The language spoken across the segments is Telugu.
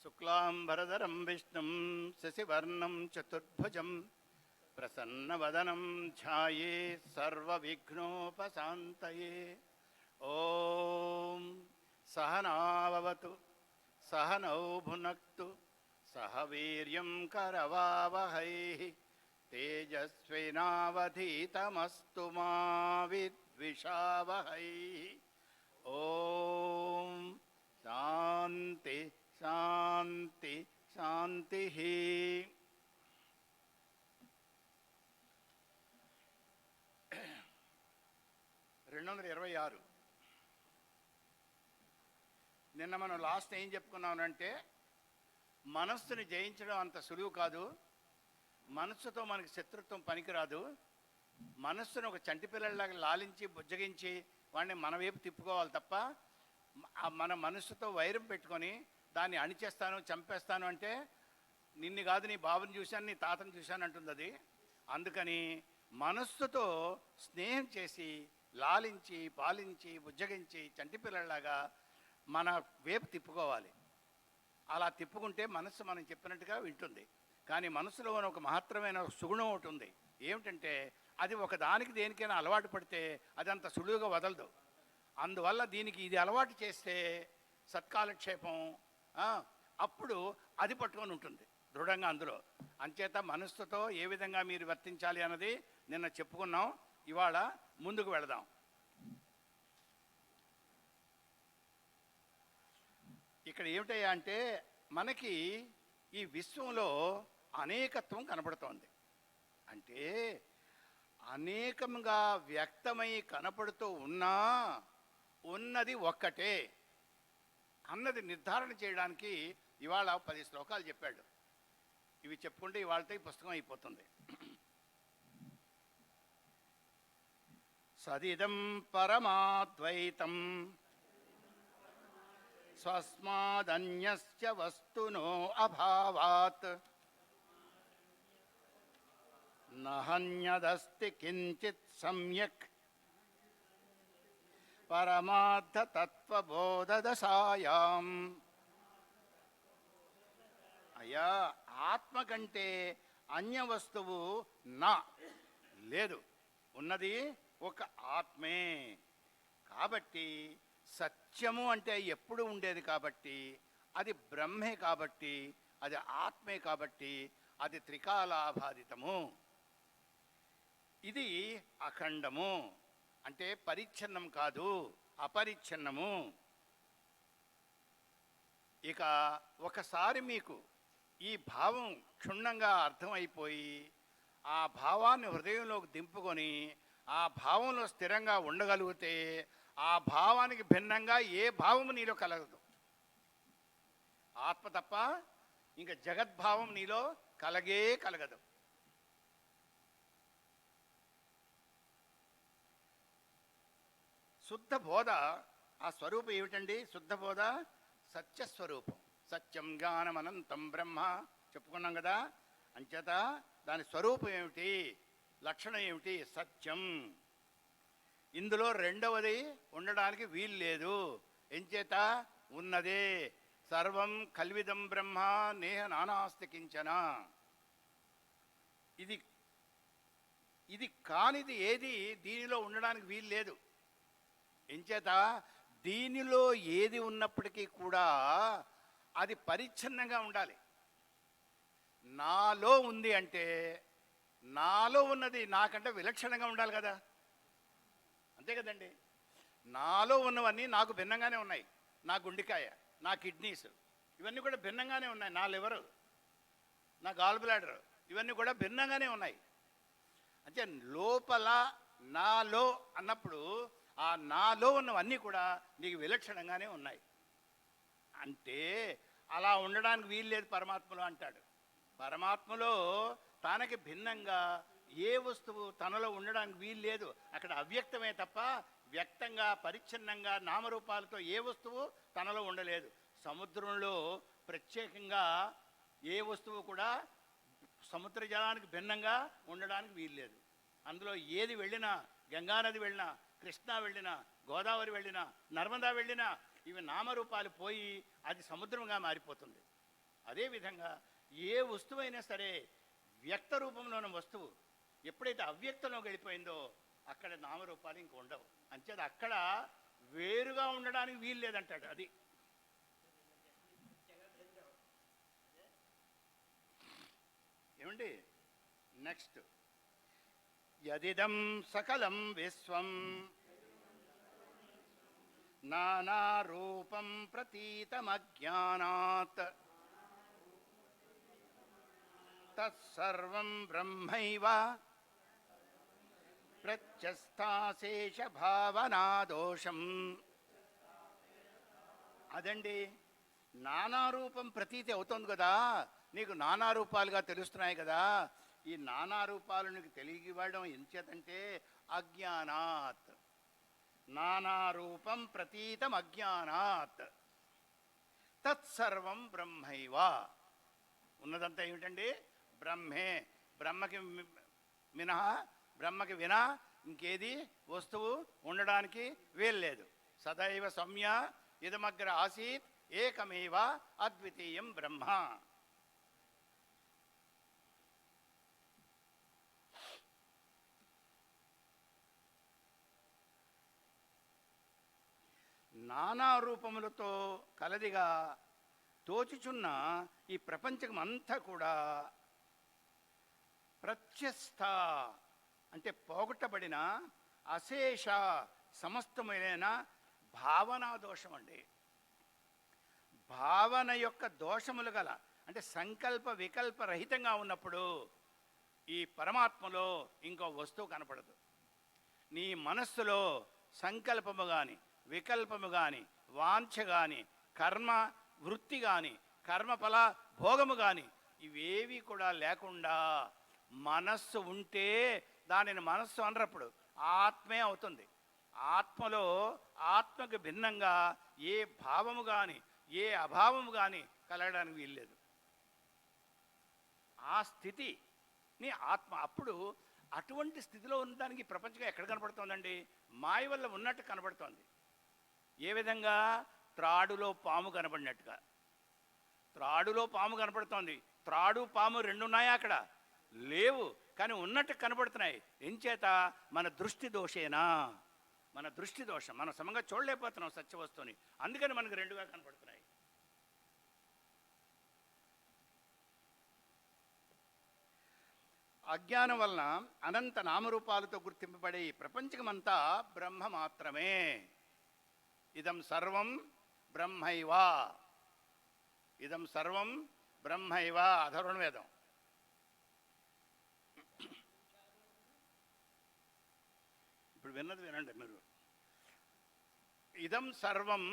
శుక్లాంబరధరం విష్ణుం శశివర్ణం చతుర్భుజం ప్రసన్నవదనం ధ్యాయే సర్వవిఘ్నోపశాంతయే. ఓం సహనావవతు సహనౌ భునక్తు సహ వీర్యం కరవావహై తేజస్వినావధీతమస్తు మా విద్విషావహై. ఓం శాంతి శాంతి శాంతి. 226. నిన్న మనం లాస్ట్ ఏం చెప్పుకున్నామంటే మనస్సుని జయించడం అంత సులువు కాదు, మనస్సుతో మనకి శత్రుత్వం పనికిరాదు. మనస్సును ఒక చంటి పిల్లలాగా లాలించి బుజ్జగించి వాడిని మన వైపు తిప్పుకోవాలి తప్ప మన మనస్సుతో వైరం పెట్టుకొని దాన్ని అణిచేస్తాను చంపేస్తాను అంటే నిన్ను కాదు నీ బాబుని చూశాను నీ తాతను చూశాను అంటుంది అది. అందుకని మనస్సుతో స్నేహం చేసి లాలించి పాలించి బుజ్జగించి చంటి పిల్లలాగా మన వైపు తిప్పుకోవాలి. అలా తిప్పుకుంటే మనస్సు మనం చెప్పినట్టుగా వింటుంది. కానీ మనసులో ఒక మహత్తరమైన సుగుణం ఒకటి ఉంది. ఏమిటంటే అది ఒక దానికి దేనికైనా అలవాటు పడితే అది అంత సులువుగా వదలదు. అందువల్ల దీనికి ఇది అలవాటు చేస్తే సత్కాలక్షేపం అప్పుడు అది పట్టుకొని ఉంటుంది దృఢంగా అందులో. అంచేత మనస్సుతో ఏ విధంగా మీరు వర్తించాలి అన్నది నిన్న చెప్పుకున్నాం. ఇవాళ ముందుకు వెళదాం. ఇక్కడ ఏమిటయ్యా అంటే మనకి ఈ విశ్వంలో అనేకత్వం కనపడుతోంది. అంటే అనేకంగా వ్యక్తమై కనపడుతూ ఉన్నా ఉన్నది ఒక్కటే అన్నది నిర్ధారణ చేయడానికి ఇవాళ 10 శ్లోకాలు చెప్పాడు. ఇవి చెప్పుకుంటే ఇవాళతో ఈ పుస్తకం అయిపోతుంది. సదిదం పరమాద్వైతం స్వస్మాదన్యస్య వస్తునో అభావాత్ నహన్యదస్తి కించిత్ సమ్యక్ పరమార్థ తత్వబోధదశాయాం. అయ్యా, ఆత్మ కంటే అన్య వస్తువు నా లేదు, ఉన్నది ఒక ఆత్మే. కాబట్టి సత్యము అంటే ఎప్పుడు ఉండేది కాబట్టి అది బ్రహ్మే, కాబట్టి అది ఆత్మే, కాబట్టి అది త్రికాలాబాధితము. ఇది అఖండము అంటే పరిచ్ఛిన్నం కాదు, అపరిచ్ఛిన్నము. ఇక ఒకసారి మీకు ఈ భావం క్షుణ్ణంగా అర్థమైపోయి ఆ భావాన్ని హృదయంలోకి దింపుకొని ఆ భావంలో స్థిరంగా ఉండగలిగితే ఆ భావానికి భిన్నంగా ఏ భావము నీలో కలగదు. ఆత్మ తప్ప ఇంకా జగద్భావం నీలో కలగదు. శుద్ధ బోధ ఆ స్వరూపం ఏమిటండి? శుద్ధ బోధ సత్యస్వరూపం. సత్యం జ్ఞానమనంతం బ్రహ్మ చెప్పుకున్నాం కదా. అంచేత దాని స్వరూపం ఏమిటి, లక్షణం ఏమిటి? సత్యం. ఇందులో రెండవది ఉండడానికి వీలు లేదు. ఎంచేత ఉన్నదే. సర్వం కల్విదం బ్రహ్మ నేహ నానాస్తి కించన. ఇది కానిది ఏది దీనిలో ఉండడానికి వీలు లేదు. ఎంచేత దీనిలో ఏది ఉన్నప్పటికీ కూడా అది పరిచ్ఛిన్నంగా ఉండాలి. నాలో ఉంది అంటే నాలో ఉన్నది నాకంటే విలక్షణంగా ఉండాలి కదా, అంతే కదండి. నాలో ఉన్నవన్నీ నాకు భిన్నంగానే ఉన్నాయి. నా గుండెకాయ, నా కిడ్నీస్ ఇవన్నీ కూడా భిన్నంగానే ఉన్నాయి. నా లివరు, నా గాల్ బ్లాడర్ ఇవన్నీ కూడా భిన్నంగానే ఉన్నాయి. అంటే లోపల నాలో అన్నప్పుడు ఆ నాలో ఉన్నవన్నీ కూడా నీకు విలక్షణంగానే ఉన్నాయి. అంటే అలా ఉండడానికి వీలు లేదు పరమాత్మలో అంటాడు. పరమాత్మలో తనకి భిన్నంగా ఏ వస్తువు తనలో ఉండడానికి వీలు లేదు. అక్కడ అవ్యక్తమే తప్ప వ్యక్తంగా పరిచ్ఛిన్నంగా నామరూపాలతో ఏ వస్తువు తనలో ఉండలేదు. సముద్రంలో ప్రత్యేకంగా ఏ వస్తువు కూడా సముద్ర జలానికి భిన్నంగా ఉండడానికి వీలు లేదు. అందులో ఏది వెళ్ళినా, గంగానది వెళ్ళినా, కృష్ణా వెళ్ళినా, గోదావరి వెళ్ళినా, నర్మదా వెళ్ళినా ఇవి నామరూపాలు పోయి అది సముద్రంగా మారిపోతుంది. అదేవిధంగా ఏ వస్తువైనా సరే వ్యక్త రూపంలో ఉన్న వస్తువు ఎప్పుడైతే అవ్యక్తంలోకి వెళ్ళిపోయిందో అక్కడ నామరూపాలు ఇంక ఉండవు. అంచేది అక్కడ వేరుగా ఉండడానికి వీలు లేదంటాడు. అది ఏమండి. నెక్స్ట్, యదిదం సకలం విశ్వం నానారూపం ప్రతీతమజ్ఞానాత్ తత్సర్వం బ్రహ్మైవ ప్రత్యస్థాశేష భావనాదోషం. అదండి, నానారూపం ప్రతీతి అవుతుంది కదా, నీకు నానారూపాలుగా తెలుస్తున్నాయి కదా. ఈ నానారూపాలు నీకు తెలియవడం ఎంచేతంటే అజ్ఞానాత్. నానారూపం ప్రతీతం అజ్ఞానాత్ తత్సర్వం బ్రహ్మైవ. ఉన్నదంతా ఏమిటండి? బ్రహ్మే. బ్రహ్మకి మినహా, బ్రహ్మకి వినా ఇంకేది వస్తువు ఉండడానికి వీల్లేదు. సదైవ సౌమ్య ఇదమగ్ర ఆసీత్ ఏకమేవ అద్వితీయం బ్రహ్మ. నానా రూపములతో కలదిగా తోచుచున్న ఈ ప్రపంచం అంతా కూడా ప్రత్యస్థ అంటే పోగొట్టబడిన అశేష సమస్తమైన భావనా దోషం అండి. భావన యొక్క దోషములు గల అంటే సంకల్ప వికల్ప రహితంగా ఉన్నప్పుడు ఈ పరమాత్మలో ఇంకో వస్తువు కనపడదు. నీ మనస్సులో సంకల్పము కానీ, వికల్పము కానీ, వాంఛ కానీ, కర్మ వృత్తి కానీ, కర్మఫల భోగము కానీ ఇవేవి కూడా లేకుండా మనస్సు ఉంటే దానిని మనస్సు అనరప్పుడు ఆత్మే అవుతుంది. ఆత్మలో ఆత్మకు భిన్నంగా ఏ భావము కానీ, ఏ అభావము కానీ కలగడానికి వీల్లేదు. ఆ స్థితిని ఆత్మ. అప్పుడు అటువంటి స్థితిలో ఉన్నదానికి ప్రపంచం ఎక్కడ కనపడుతోందండి? మాయ వల్ల ఉన్నట్టు కనపడుతోంది. ఏ విధంగా? త్రాడులో పాము కనపడినట్టుగా. త్రాడులో పాము కనపడుతోంది. త్రాడు పాము రెండు ఉన్నాయా? అక్కడ లేవు, కానీ ఉన్నట్టు కనపడుతున్నాయి. ఎంచేత? మన దృష్టి దోషేనా, మన దృష్టి దోషం. మనం సమంగా చూడలేకపోతున్నాం సత్యవస్తువుని, అందుకని మనకు రెండుగా కనపడుతున్నాయి. అజ్ఞానం వలన అనంత నామరూపాలతో గుర్తింపబడే ఈ ప్రపంచమంతా బ్రహ్మ మాత్రమే. ఇదం సర్వం బ్రహ్మైవ. ఇదం సర్వం బ్రహ్మైవ. అధర్వణ వేదం. ఇప్పుడు విన్నది వినండి మీరు. ఇదం సర్వం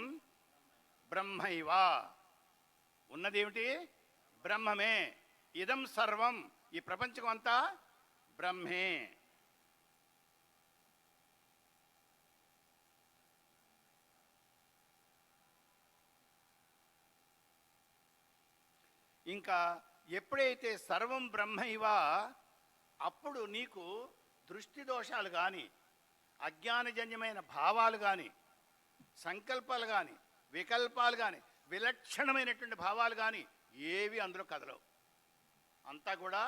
బ్రహ్మైవ. ఉన్నదేమిటి? బ్రహ్మమే. ఇదం సర్వం, ఈ ప్రపంచం అంతా బ్రహ్మే. ఇంకా ఎప్పుడైతే సర్వం బ్రహ్మైవ, అప్పుడు నీకు దృష్టి దోషాలు కానీ, అజ్ఞానజన్యమైన భావాలు కానీ, సంకల్పాలు కానీ, వికల్పాలు కానీ, విలక్షణమైనటువంటి భావాలు కానీ ఏవి అందులో కదలవు. అంతా కూడా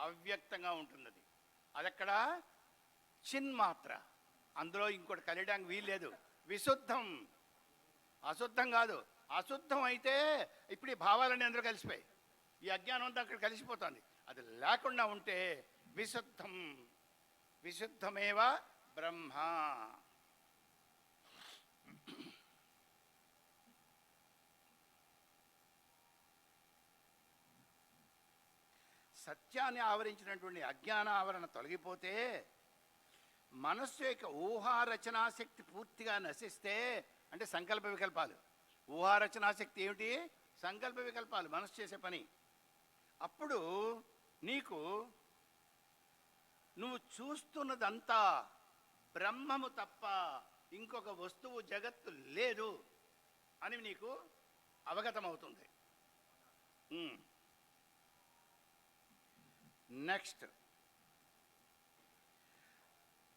అవ్యక్తంగా ఉంటుంది. అదెక్కడ? చిన్మాత్ర. అందులో ఇంకోటి కలియడానికి వీల్లేదు. విశుద్ధం, అశుద్ధం కాదు. అశుద్ధం అయితే ఇప్పుడు ఈ భావాలన్నీ అందరూ కలిసిపోయి ఈ అజ్ఞానం అంతా అక్కడ కలిసిపోతుంది. అది లేకుండా ఉంటే విశుద్ధం. విశుద్ధమేవ బ్రహ్మ. సత్యాన్ని ఆవరించినటువంటి అజ్ఞాన ఆవరణ తొలగిపోతే, మనస్సు యొక్క ఊహారచనాశక్తి పూర్తిగా నశిస్తే, అంటే సంకల్ప వికల్పాలు. ఊహారచనాశక్తి ఏమిటి? సంకల్ప వికల్పాలు, మనస్సు చేసే పని. అప్పుడు నీకు నువ్వు చూస్తున్నదంతా బ్రహ్మము తప్ప ఇంకొక వస్తువు జగత్తు లేదు అని నీకు అవగతమవుతుంది. నెక్స్ట్,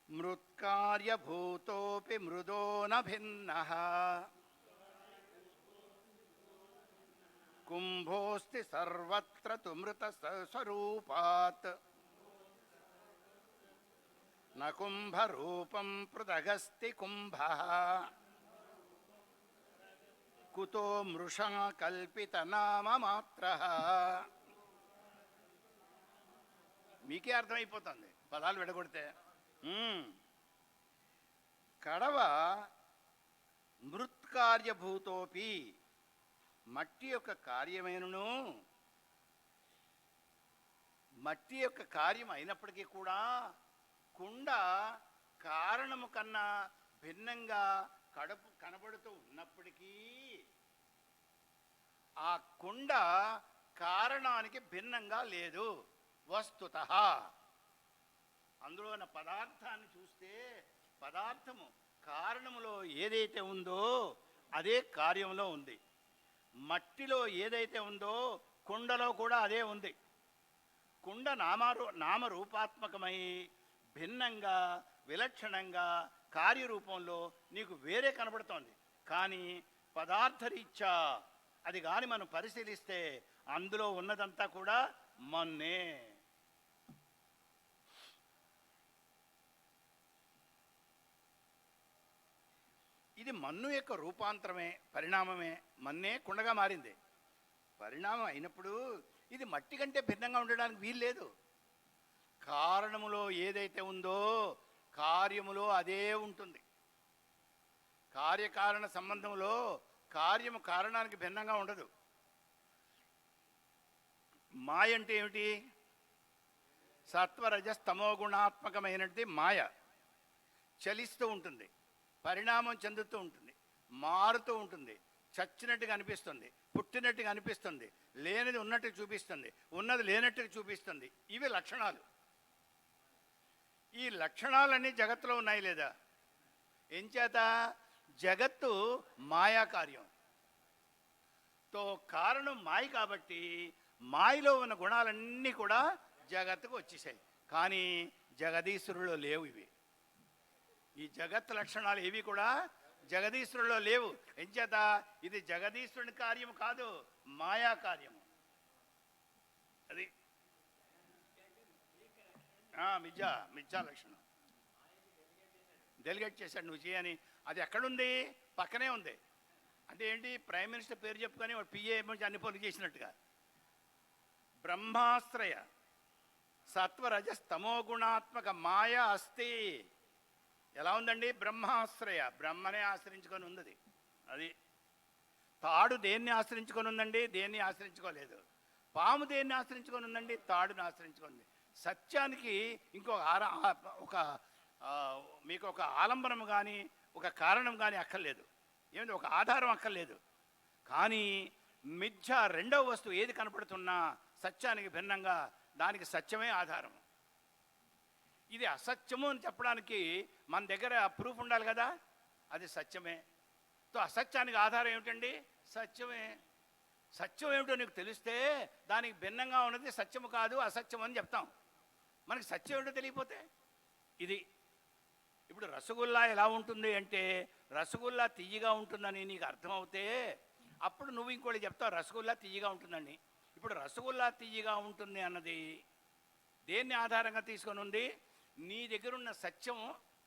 మృత్కార్యభూతోపి మృదో న భిన్నః కుంభో కుంభోస్తి సర్వత్ర తు మృత స్వరూపాత్ న కుంభరూపం పృథగస్తి కుంభః కుతో మృషా కల్పిత నామ మాత్రః. మీకే అర్థమైపోతుంది పదాలు విడగొడితే. కడవ మృత్కార్యభూతోపి, మట్టి యొక్క కార్యమైనను, మట్టి యొక్క కార్యం అయినప్పటికీ కూడా కుండ కారణము కన్నా భిన్నంగా కనబడుతూ ఉన్నప్పటికీ ఆ కుండ కారణానికి భిన్నంగా లేదు వస్తుతః. అందులో ఉన్న పదార్థాన్ని చూస్తే పదార్థము కారణములో ఏదైతే ఉందో అదే కార్యంలో ఉంది. మట్టిలో ఏదైతే ఉందో కుండలో కూడా అదే ఉంది. కుండ నామరూపాత్మకమై భిన్నంగా విలక్షణంగా కార్యరూపంలో నీకు వేరే కనబడుతోంది. కానీ పదార్థరీత్యా అది కానీ మనం పరిశీలిస్తే అందులో ఉన్నదంతా కూడా మన్నే. ఇది మన్ను యొక్క రూపాంతరమే, పరిణామమే. మన్నే కుండగా మారింది. పరిణామం అయినప్పుడు ఇది మట్టి కంటే భిన్నంగా ఉండడానికి వీల్లేదు. కారణములో ఏదైతే ఉందో కార్యములో అదే ఉంటుంది. కార్యకారణ సంబంధంలో కార్యము కారణానికి భిన్నంగా ఉండదు. మాయ అంటే ఏమిటి? సత్వరజస్తమో గుణాత్మకమైనది మాయ. చలిస్తూ ఉంటుంది, పరిణామం చెందుతూ ఉంటుంది, మారుతూ ఉంటుంది, చచ్చినట్టుగా అనిపిస్తుంది, పుట్టినట్టుగా అనిపిస్తుంది, లేనిది ఉన్నట్టుగా చూపిస్తుంది, ఉన్నది లేనట్టుగా చూపిస్తుంది. ఇవి లక్షణాలు. ఈ లక్షణాలన్నీ జగత్తులో ఉన్నాయి లేదా? ఎంచేత జగత్తు మాయా కార్యం. తో కారణం మాయ కాబట్టి మాయలో ఉన్న గుణాలన్నీ కూడా జగత్తుకు వచ్చేసాయి. కానీ జగదీశ్వరులో లేవు ఇవి. ఈ జగత్ లక్షణాలు ఏవి కూడా జగదీశ్వరులో లేవు. ఎంచేత ఇది జగదీశ్వరుని కార్యము కాదు, మాయా కార్యము. అది మిథ్యా లక్షణం. డెలిగేట్ చేశాడు నువ్వు చేయని. అది ఎక్కడుంది? పక్కనే ఉంది. అంటే ఏంటి? ప్రైమ్ మినిస్టర్ పేరు చెప్పుకొని వాడు పిఏ అన్ని పనులు చేసినట్టుగా. బ్రహ్మాశ్రయ సత్వరజస్తమో గుణాత్మక మాయ అస్తి. ఎలా ఉందండి? బ్రహ్మాశ్రయ, బ్రహ్మనే ఆశ్రయించుకొని ఉంది. అది తాడు దేన్ని ఆశ్రయించుకొని ఉందండి? దేన్ని ఆశ్రయించుకోలేదు. పాము దేన్ని ఆశ్రయించుకొని ఉందండి? తాడుని ఆశ్రయించుకుంది. సత్యానికి మీకు ఒక ఆలంబనం కానీ ఒక కారణం కానీ అక్కర్లేదు. ఏమిటి? ఒక ఆధారం అక్కర్లేదు. కానీ మిథ్య రెండవ వస్తువు ఏది కనపడుతున్నా సత్యానికి భిన్నంగా దానికి సత్యమే ఆధారం. ఇది అసత్యము అని చెప్పడానికి మన దగ్గర ప్రూఫ్ ఉండాలి కదా. అది సత్యమే. అసత్యానికి ఆధారం ఏమిటండి? సత్యమే. సత్యం ఏమిటో నీకు తెలిస్తే దానికి భిన్నంగా ఉన్నది సత్యము కాదు, అసత్యం అని చెప్తాం. మనకి సత్యం ఏమిటో తెలియకపోతే ఇది. ఇప్పుడు రసగుల్లా ఎలా ఉంటుంది అంటే రసగుల్లా తియ్యగా ఉంటుందని నీకు అర్థమవుతే అప్పుడు నువ్వు ఇంకోటి చెప్తావు రసగుల్లా తియ్యగా ఉంటుందని. ఇప్పుడు రసగుల్లా తియ్యగా ఉంటుంది అన్నది దేన్ని ఆధారంగా తీసుకొని ఉంది? నీ దగ్గర ఉన్న సత్యం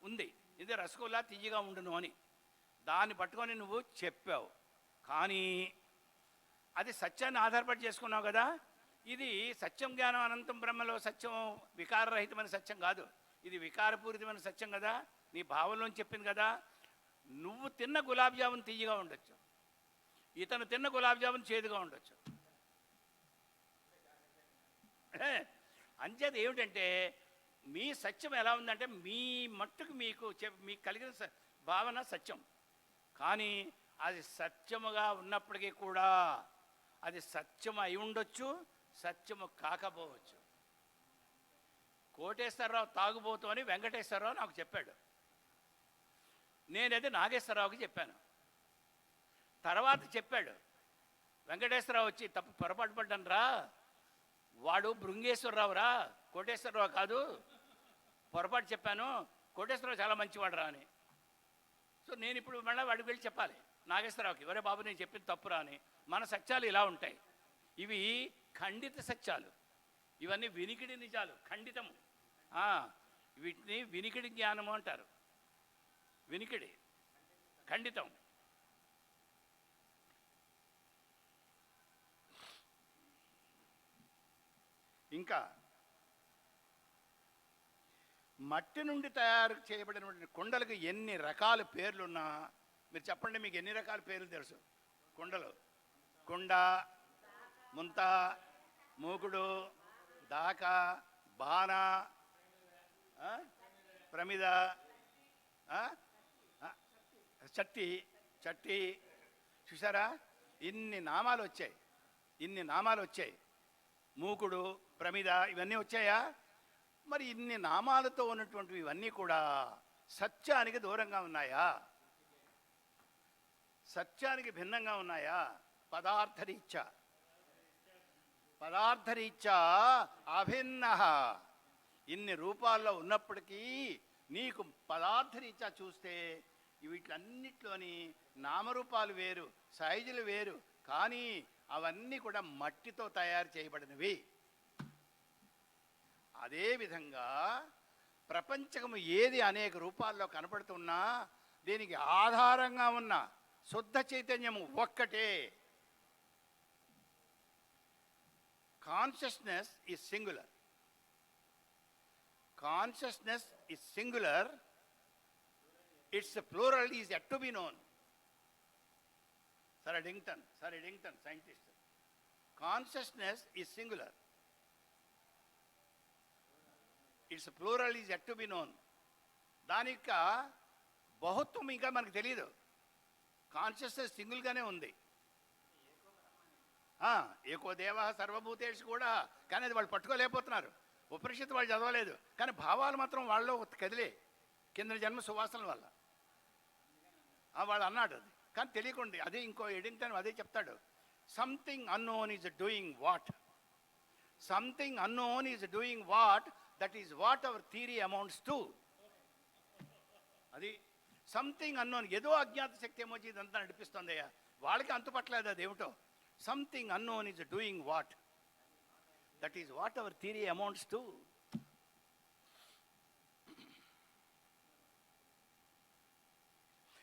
ఉంది, ఇది రసగుల్లా తియ్యగా ఉండును అని. దాన్ని పట్టుకొని నువ్వు చెప్పావు. కానీ అది సత్యాన్ని ఆధారపడి చేసుకున్నావు కదా. ఇది సత్యం జ్ఞానం అనంతం బ్రహ్మలో సత్యం వికారరహితమైన సత్యం కాదు, ఇది వికారపూరితమైన సత్యం కదా. నీ భావంలో చెప్పింది కదా. నువ్వు తిన్న గులాబ్ జామున్ తియ్యగా ఉండొచ్చు, ఇతను తిన్న గులాబ్ జామున్ చేదుగా ఉండొచ్చు. అంచేది ఏమిటంటే మీ సత్యం ఎలా ఉందంటే మీ మట్టుకు మీకు కలిగిన భావన సత్యం. కానీ అది సత్యముగా ఉన్నప్పటికీ కూడా అది సత్యం అయి ఉండొచ్చు, సత్యము కాకపోవచ్చు. కోటేశ్వరరావు తాగుబోతు అని వెంకటేశ్వరరావు నాకు చెప్పాడు. నేనైతే నాగేశ్వరరావుకి చెప్పాను. తర్వాత చెప్పాడు వెంకటేశ్వరరావు వచ్చి, తప్పు పొరపాటు పడ్డాను రా, వాడు భృంగేశ్వరరావు రా, కోటేశ్వరరావు కాదు, పొరపాటు చెప్పాను, కోటేశ్వరరావు చాలా మంచివాడు రా అని. సో నేను ఇప్పుడు మళ్ళీ వాడికి వెళ్ళి చెప్పాలి నాగేశ్వరరావుకి, ఎవరే బాబు నేను చెప్పింది తప్పురా అని. మన సత్యాలు ఇలా ఉంటాయి. ఇవి ఖండిత సత్యాలు, ఇవన్నీ వినికిడి నిజాలు, ఖండితము. వీటిని వినికిడి జ్ఞానము అంటారు. వినికిడి ఖండితం. ఇంకా మట్టి నుండి తయారు చేయబడినటువంటి కుండలకు ఎన్ని రకాల పేర్లున్నా మీరు చెప్పండి, మీకు ఎన్ని రకాల పేర్లు తెలుసు? కుండలు: కుండ, ముంత, మూకుడు, దాక, బాణ, ప్రమిద, చట్టి. చట్టి చూసారా, ఇన్ని నామాలు వచ్చాయి, ఇన్ని నామాలు వచ్చాయి. మూకుడు, ప్రమిద ఇవన్నీ వచ్చాయా? మరి ఇన్ని నామాలతో ఉన్నటువంటివి ఇవన్నీ కూడా సత్యానికి దూరంగా ఉన్నాయా? సత్యానికి భిన్నంగా ఉన్నాయా? పదార్థరీత్యా అభిన్న. ఇన్ని రూపాల్లో ఉన్నప్పటికీ నీకు పదార్థరీత్యా చూస్తే వీటిలన్నిట్లోని నామరూపాలు వేరు, సైజులు వేరు, కానీ అవన్నీ కూడా మట్టితో తయారు చేయబడినవి. అదేవిధంగా ప్రపంచము ఏది అనేక రూపాల్లో కనపడుతున్నా దీనికి ఆధారంగా ఉన్న శుద్ధ చైతన్యము ఒక్కటే. Consciousness is singular. Consciousness is singular. Its plural is yet to be known. Sir Eddington scientist. Consciousness is singular. Its plural is yet to be known. దాని యొక్క బహుత్వం ఇంకా మనకు తెలియదు. కాన్షియస్నెస్ సింగిల్గానే ఉంది. ఏకో దేవ సర్వభూతేషు కూడా, కానీ అది వాళ్ళు పట్టుకోలేకపోతున్నారు. ఉపనిషత్తు వాళ్ళు చదవలేదు, కానీ భావాలు మాత్రం వాళ్ళలో కదిలే కింద జన్మ సువాసనల వల్ల. వాడు అన్నాడు అది, కానీ తెలియకుండా. అదే ఇంకో ఎడింగ్టన్ అదే చెప్తాడు. Something unknown is doing what. Something unknown is doing what. That is what our theory amounts to. అది సంథింగ్ అన్నోన్. ఏదో అజ్ఞాత శక్తి ఏమొచ్చి ఇదంతా నడిపిస్తుందయ్యా, వాళ్ళకి అంతుపట్టలేదు అదేమిటో. Something unknown is doing what. That is what our theory amounts to.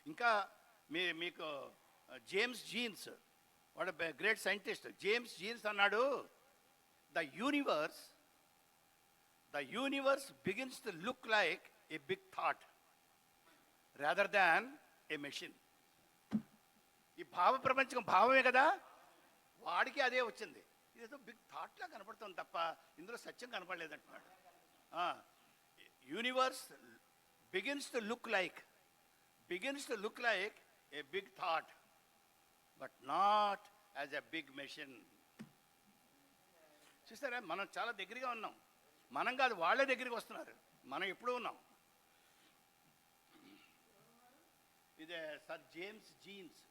ఇంకా మీకు జేమ్స్ జీన్స్, వాడు గ్రేట్ సైంటిస్ట్. జేమ్స్ జీన్స్ అన్నాడు, the universe begins to look like a big thought rather than a machine. ఈ భావ ప్రపంచం భావమే కదా, వాడికి అదే వచ్చింది. ఇదేదో బిగ్ థాట్లా కనపడుతుంది తప్ప ఇందులో సత్యం కనపడలేదంటున్నాడు. Universe begins to look like a big thought, but not as a big machine. చూస్తారా, మనం చాలా దగ్గరగా ఉన్నాం. మనం కాదు, వాళ్ళే దగ్గరికి వస్తున్నారు. మనం ఎప్పుడూ ఉన్నాం. ఇదే సర్ జేమ్స్ జీన్స్.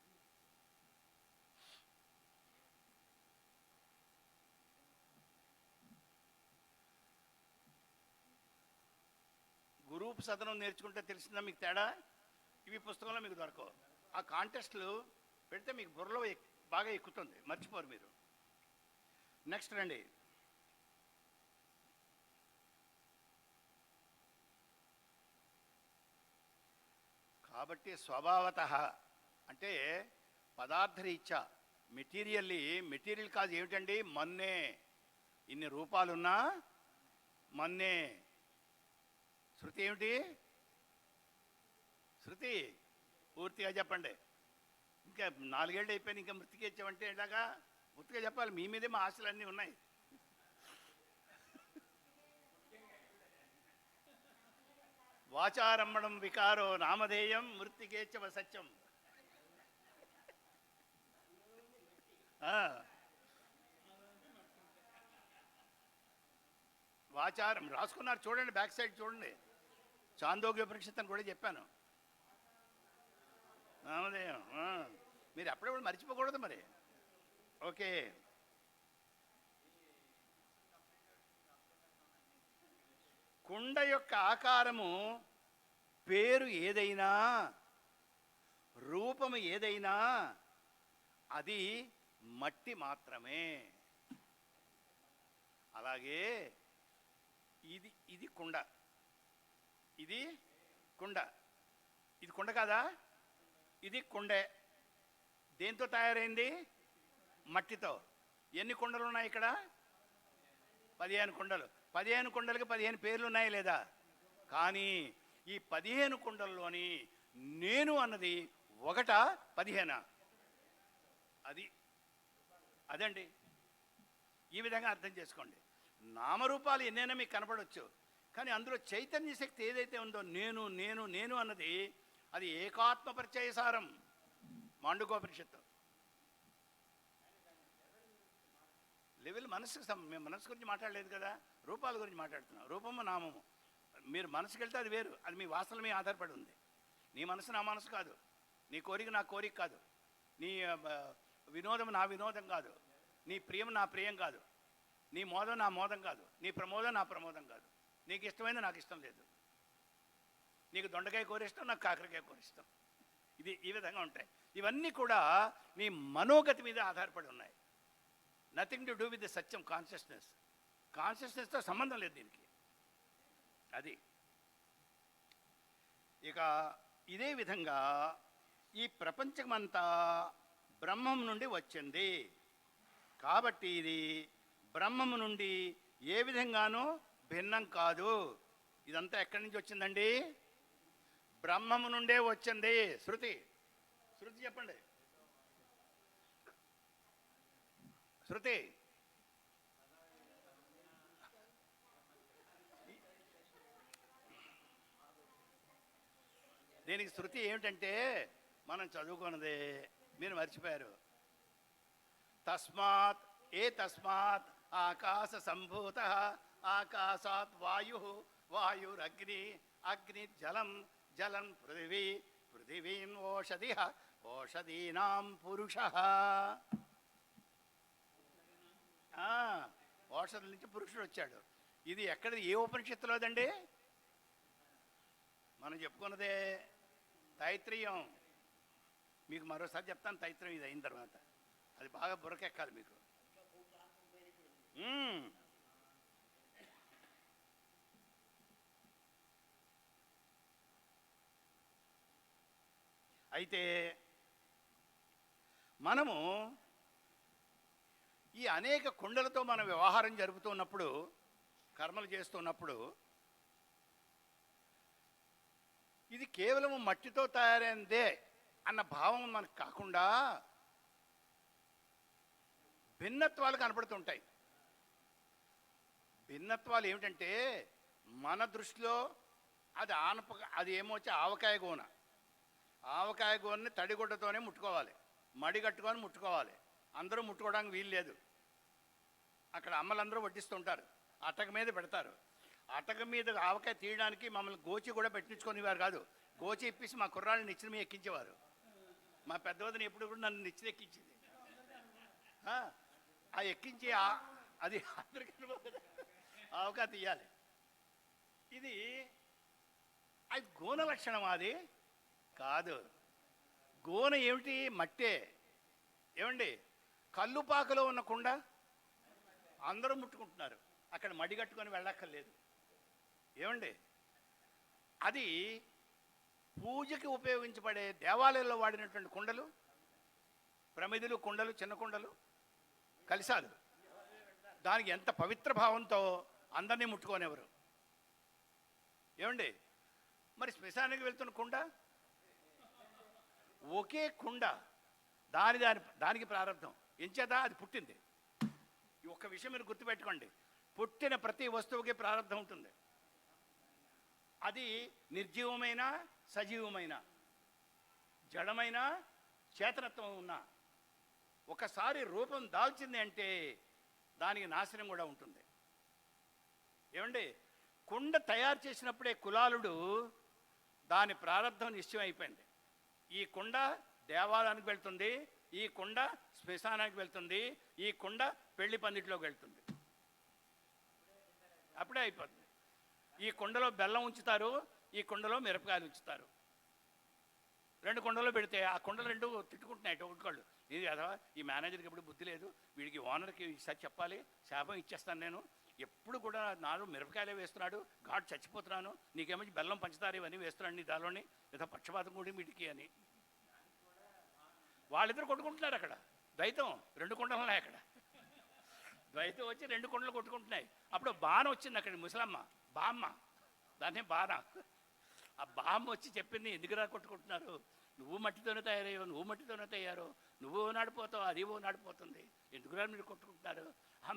గ్రూప్ సదనం నేర్చుకుంటే తెలిసిందా మీకు తేడా? ఇవి పుస్తకంలో మీకు దొరకవు. ఆ కాంటెస్ట్లు పెడితే మీకు బుర్రలో బాగా ఎక్కుతుంది, మర్చిపోరు మీరు. నెక్స్ట్ రండి. కాబట్టి స్వభావతః అంటే పదార్థరీత్యా మెటీరియల్ కాజ్ ఏమిటండి? మన్నే. ఇన్ని రూపాలున్నా మన్నే. శృతి ఏమిటి? శృతి పూర్తిగా చెప్పండి. ఇంకా 4 ఏళ్ళు అయిపోయింది, ఇంకా మృతికి ఇచ్చామంటే ఎలాగా? పూర్తిగా చెప్పాలి. మీ మీదే మా ఆశలన్నీ ఉన్నాయి. వాచారంభణం వికారో నామధేయం మృతికేచ్చవ సత్యం. వాచారం రాసుకున్నారు చూడండి, బ్యాక్ సైడ్ చూడండి. చాందోగ్య ఉపనిషత్తు అని కూడా చెప్పాను. నామధేయం మీరు ఎప్పుడెప్పుడు మర్చిపోకూడదు మరి. ఓకే. కుండ యొక్క ఆకారము, పేరు ఏదైనా, రూపము ఏదైనా అది మట్టి మాత్రమే. అలాగే ఇది ఇది కుండ, ఇది కుండ, ఇది కుండ కాదా? ఇది కుండే. దేంతో తయారైంది? మట్టితో. ఎన్ని కుండలు ఉన్నాయి ఇక్కడ? 15 కుండలు. 15 కుండలకి 15 పేర్లు ఉన్నాయి లేదా? కానీ ఈ 15 కుండల్లోని నేను అన్నది ఒకట 15? అది అదండి. ఈ విధంగా అర్థం చేసుకోండి. నామరూపాలు ఎన్నైనా మీకు కనపడవచ్చు, కానీ అందులో చైతన్య శక్తి ఏదైతే ఉందో నేను నేను నేను అన్నది అది ఏకాత్మ పరిచయసారం. మాండుకోపనిషత్తు లెవెల్ మనసుకు మేము మనసు గురించి మాట్లాడలేదు కదా, రూపాల గురించి మాట్లాడుతున్నాం. రూపము నామము. మీరు మనసుకు వెళ్తే అది వేరు, అది మీ వాసనల మీద ఆధారపడి ఉంది. నీ మనసు నా మనసు కాదు, నీ కోరిక నా కోరిక కాదు, నీ వినోదం నా వినోదం కాదు, నీ ప్రియం నా ప్రియం కాదు, నీ మోదం నా మోదం కాదు, నీ ప్రమోదం నా ప్రమోదం కాదు. నీకు ఇష్టమైంది నాకు ఇష్టం లేదు, నీకు దొండకాయ కూర ఇష్టం, నాకు కాకరకాయ కూర ఇష్టం. ఇది ఈ విధంగా ఉంటాయి. ఇవన్నీ కూడా నీ మనోగతి మీద ఆధారపడి ఉన్నాయి. Nothing to do with the సత్యం కాన్షియస్నెస్. కాన్షియస్నెస్తో సంబంధం లేదు దీనికి. అది ఇక ఇదే విధంగా ఈ ప్రపంచమంతా బ్రహ్మం నుండి వచ్చింది కాబట్టి ఇది బ్రహ్మము నుండి ఏ విధంగానూ భిన్నం కాదు. ఇదంతా ఎక్కడి నుంచి వచ్చిందండి? బ్రహ్మము నుండే వచ్చింది. శృతి శృతి చెప్పండి. శృతి దీనికి శృతి ఏమిటంటే మనం చదువుకున్నదే మీరు మర్చిపోయారు. తస్మాత్ ఏ తస్మాత్ ఆకాశ సంభూత ఆకాశాత్ వాయు వాయురగ్ని అగ్ని జలం జలం పృథివీ పృథివీం ఓషధి ఓషధీనాం పురుష. ఓషధుల నుంచి పురుషుడు వచ్చాడు. ఇది ఎక్కడ ఏ ఉపనిషత్తులోదండి? మనం చెప్పుకున్నదే తైత్రీయం. మీకు మరోసారి చెప్తాను తైత్రీయం ఇది అయిన తర్వాత. అది బాగా బుర్రకెక్కాలి మీకు. అయితే మనము ఈ అనేక కుండలతో మన వ్యవహారం జరుపుతున్నప్పుడు, కర్మలు చేస్తున్నప్పుడు, ఇది కేవలం మట్టితో తయారైందే అన్న భావం మనకు కాకుండా భిన్నత్వాలు కనపడుతుంటాయి. భిన్నత్వాలు ఏమిటంటే మన దృష్టిలో అది ఏమొచ్చి ఆవకాయ గోన. ఆవకాయ గోనని తడిగుడ్డతోనే ముట్టుకోవాలి, మడి కట్టుకొని ముట్టుకోవాలి. అందరూ ముట్టుకోవడానికి వీలు లేదు. అక్కడ అమ్మలందరూ వడ్డిస్తుంటారు, అటక మీద పెడతారు. అటక మీద ఆవకాయ తీయడానికి మమ్మల్ని గోచి కూడా పెట్టించుకునేవారు కాదు. గోచి ఇప్పించి మా కుర్రాళ్ళని నిచ్చెన మీద ఎక్కించేవారు. మా పెద్దవదని ఎప్పుడు కూడా నన్ను నిచ్చెన ఎక్కించింది. ఆ ఎక్కించి అది అందరికీ ఆవకాయ తీయాలి. ఇది అది గోన లక్షణం. అది కాదు. గోన ఏమిటి? మట్టే. ఏమండి, కల్లుపాకలో ఉన్న కుండ అందరూ ముట్టుకుంటున్నారు, అక్కడ మడి కట్టుకొని వెళ్ళక్కర్లేదు. ఏమండి, అది పూజకి ఉపయోగించబడే దేవాలయంలో వాడినటువంటి కుండలు, ప్రమిదులు, కుండలు, చిన్న కుండలు, కలిసాలు. దానికి ఎంత పవిత్ర భావంతో అందరినీ ముట్టుకోనేవారు. ఏమండి, మరి శ్మశానానికి వెళ్తున్న కుండ ఒకే కుండ, దానికి ప్రారంభం ఎంచేత అది పుట్టింది. ఈ ఒక్క విషయం మీరు గుర్తుపెట్టుకోండి. పుట్టిన ప్రతి వస్తువుకి ప్రారంభం ఉంటుంది. అది నిర్జీవమైన, సజీవమైన, జడమైన, చేతనత్వం ఉన్న ఒకసారి రూపం దాల్చింది అంటే దానికి నాశనం కూడా ఉంటుంది. ఏమండి, కుండ తయారు చేసినప్పుడే కులాలుడు దాని ప్రారంభం నిశ్చయం అయిపోయింది. ఈ కుండ దేవాలయానికి వెళ్తుంది, ఈ కుండ శ్మశానానికి వెళ్తుంది, ఈ కుండ పెళ్లి పందిట్లోకి వెళ్తుంది. అప్పుడే అయిపోతుంది. ఈ కుండలో బెల్లం ఉంచుతారు, ఈ కుండలో మిరపకాయలు ఉంచుతారు. 2 కుండలు పెడితే ఆ కుండలు 2 తిట్టుకుంటున్నాయి ఒకళ్ళు. ఇది కదా ఈ మేనేజర్కి ఎప్పుడు బుద్ధి లేదు, వీడికి ఓనర్కి ఈసారి చెప్పాలి, శాపం ఇచ్చేస్తాను నేను, ఎప్పుడు కూడా నాలుగు మిరపకాయలే వేస్తున్నాడు, ఘాటు చచ్చిపోతున్నాను, నీకేమో బెల్లం పంచదార ఇవన్నీ వేస్తున్నాడు నీ దానిలోని, ఏదో పక్షపాతం కూడా వీడికి అని వాళ్ళిద్దరు కొట్టుకుంటున్నారు అక్కడ. ద్వైతం 2 కుండలు ఉన్నాయి అక్కడ. ద్వైతం వచ్చి 2 కుండలు కొట్టుకుంటున్నాయి. అప్పుడు బాణ వచ్చింది అక్కడ, ముసలమ్మ బామ్మ, దాన్నే బాణ. ఆ బామ్మ వచ్చి చెప్పింది, ఎందుకురా కొట్టుకుంటున్నారు, నువ్వు మట్టితోనే తయారయ్యావు, నువ్వు మట్టితోనే తయారు, నువ్వు నాడిపోతావు, అది నాడిపోతుంది, ఎందుకురా మీరు కొట్టుకుంటున్నారు,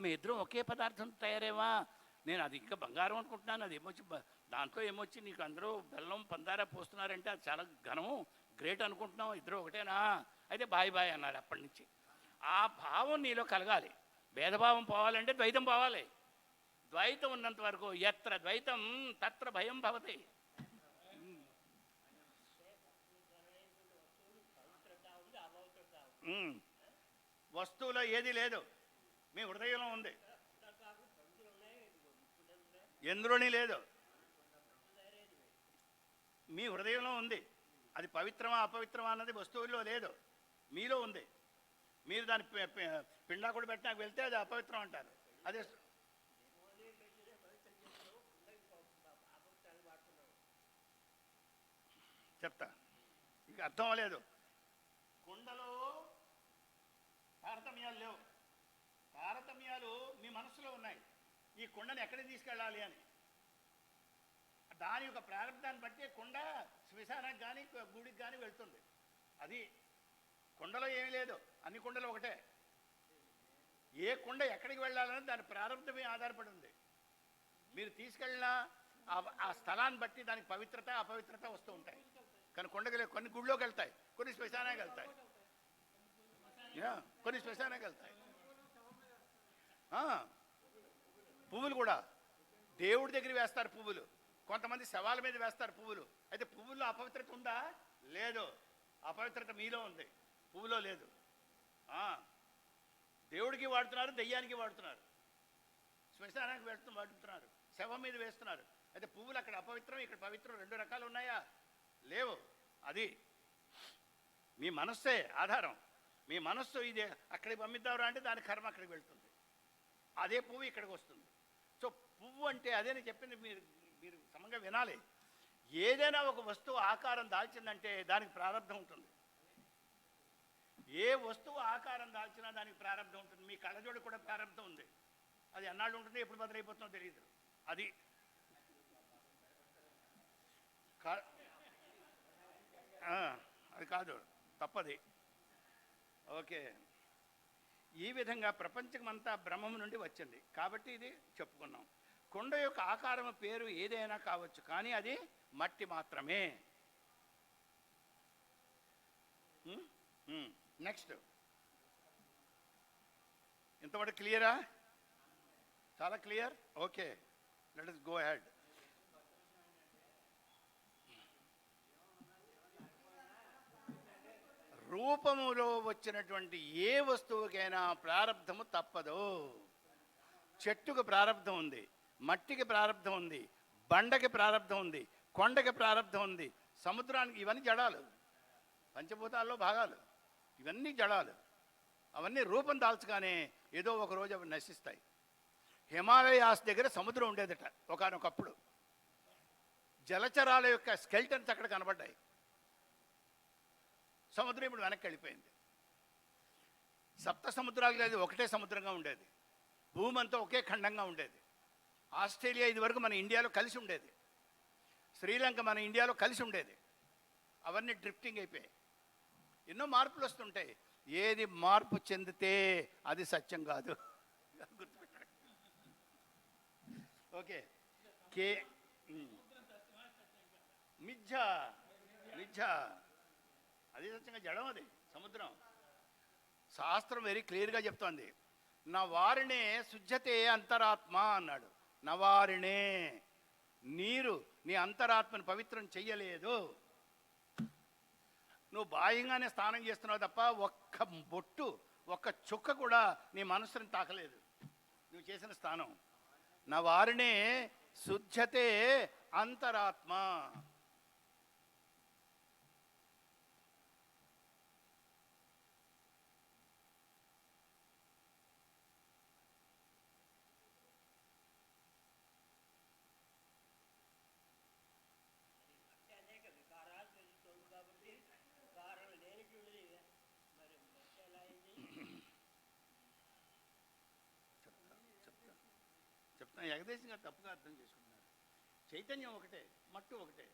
మీ ఇద్దరం ఒకే పదార్థం తయారేవా, నేను అది ఇంకా బంగారం అనుకుంటున్నాను, అది ఏమొచ్చి దాంట్లో ఏమొచ్చి నీకు అందరూ బెల్లం పందారా పోస్తున్నారంటే అది చాలా ఘనము, గ్రేట్ అనుకుంటున్నాం, ఇద్దరు ఒకటేనా, అయితే బాయ్ బాయ్ అన్నారు. అప్పటి నుంచి ఆ భావం నీలో కలగాలి. భేదభావం పోవాలంటే ద్వైతం పోవాలి. ద్వైతం ఉన్నంత వరకు ఎత్ర ద్వైతం తత్ర భయం భవతి. వస్తువులో ఏది లేదు, మీ హృదయంలో ఉంది. ఎందులోని లేదు, మీ హృదయంలో ఉంది. అది పవిత్రమా అపవిత్రమా అన్నది వస్తువుల్లో లేదు, మీలో ఉంది. మీరు దాని పిండా కూడా పెట్టి నాకు వెళ్తే అది అపవిత్రం అంటారు. అదే చెప్తా, ఇక అర్థం అవ్వలేదు. కుండలో తారతమ్యాలు లేవు, తారతమ్యాలు మీ మనసులో ఉన్నాయి. ఈ కుండని ఎక్కడికి తీసుకెళ్ళాలి అని దాని యొక్క ప్రారంభాన్ని బట్టి కుండ శ్మశానానికి కానీ గుడికి కానీ వెళ్తుంది. అది కుండలో ఏమీ లేదు, అన్ని కుండలు ఒకటే. ఏ కుండ ఎక్కడికి వెళ్ళాలని దాని ప్రారంభమే ఆధారపడి ఉంది. మీరు తీసుకెళ్ళిన ఆ స్థలాన్ని బట్టి దానికి పవిత్రత అపవిత్రత వస్తూ ఉంటాయి. కానీ కొండకి కొన్ని గుళ్ళోకి వెళ్తాయి, కొన్ని శ్మశానానికి వెళ్తాయి, కొన్ని శ్మశానానికి వెళ్తాయి. పువ్వులు కూడా దేవుడి దగ్గర వేస్తారు పువ్వులు, కొంతమంది శవాల మీద వేస్తారు పువ్వులు. అయితే పువ్వుల్లో అపవిత్రత ఉందా? లేదు, అపవిత్రత మీలో ఉంది, పువ్వులో లేదు. దేవుడికి వాడుతున్నారు, దెయ్యానికి వాడుతున్నారు, శ్మశానానికి వాడుతున్నారు, శవం మీద వేస్తున్నారు. అయితే పువ్వులు అక్కడ అపవిత్రం, ఇక్కడ పవిత్రం, 2 రకాలు ఉన్నాయా? లేవు. అది మీ మనస్సే ఆధారం. మీ మనస్సు ఇదే అక్కడికి పంపిద్దామరా అంటే దాని కర్మ అక్కడికి వెళ్తుంది, అదే పువ్వు ఇక్కడికి వస్తుంది. సో పువ్వు అంటే అదేని చెప్పింది, మీరు సమంగా వినాలి. ఏదైనా ఒక వస్తువు ఆకారం దాల్చిందంటే దానికి ప్రారంభం ఉంటుంది. ఏ వస్తువు ఆకారం దాల్చినా దానికి ప్రారంభం ఉంటుంది. మీ కళ్ళజోడు కూడా ప్రారంభం ఉంది, అది ఎన్నాళ్ళు ఉంటుంది, ఎప్పుడు బదులైపోతుందో తెలియదు. అది అది కాదు, తప్పది. ఓకే, ఈ విధంగా ప్రపంచమంతా బ్రహ్మం నుండి వచ్చింది కాబట్టి ఇది చెప్పుకున్నాం. కొండ యొక్క ఆకారం పేరు ఏదైనా కావచ్చు, కానీ అది మట్టి మాత్రమే. నెక్స్ట్, ఇంతవరకు క్లియరా? చాలా clear. Okay, let us go ahead. రూపములో వచ్చినటువంటి ఏ వస్తువుకైనా ప్రారంధము తప్పదు. చెట్టుకు ప్రారంధం ఉంది, మట్టికి ప్రారంధం ఉంది, బండకి ప్రారంధం ఉంది, కొండకి ప్రారంధం ఉంది, సముద్రానికి, ఇవన్నీ జడాలు, పంచభూతాల్లో భాగాలు, ఇవన్నీ జడాలు. అవన్నీ రూపం దాల్చగానే ఏదో ఒక రోజు అవి నశిస్తాయి. హిమాలయాస్ దగ్గర సముద్రం ఉండేదట ఒకనొకప్పుడు. జలచరాల యొక్క స్కెల్టన్స్ అక్కడ కనబడ్డాయి. సముద్రం ఇప్పుడు వెనక్కి వెళ్ళిపోయింది. సప్త సముద్రాలు లేదు, ఒకటే సముద్రంగా ఉండేది. భూమి అంతా ఒకే ఖండంగా ఉండేది. ఆస్ట్రేలియా ఇది వరకు మన ఇండియాలో కలిసి ఉండేది, శ్రీలంక మన ఇండియాలో కలిసి ఉండేది. అవన్నీ డ్రిఫ్టింగ్ అయిపోయాయి. ఎన్నో మార్పులు వస్తుంటాయి. ఏది మార్పు చెందితే అది సత్యం కాదు, గుర్తుపెట్టాడు. ఓకే, కే మిథ్య, మిథ్య అది సత్యంగా జడం, అది సముద్రం. శాస్త్రం వెరీ క్లియర్గా చెప్తోంది. నవారిణే శుద్ధతే అంతరాత్మ అన్నాడు. నవారిణే, నీరు నీ అంతరాత్మను పవిత్రం చెయ్యలేదు. నువ్వు బాహ్యంగానే స్నానం చేస్తున్నావు తప్ప ఒక్క బొట్టు, ఒక్క చుక్క కూడా నీ మనసుని తాకలేదు నువ్వు చేసిన స్నానం. నవారిణే శుద్ధతే అంతరాత్మ. ఎగదేశంగా తప్పుగా అర్థం చేసుకుంటున్నారు. చైతన్యం ఒకటే, మట్టు ఒకటే.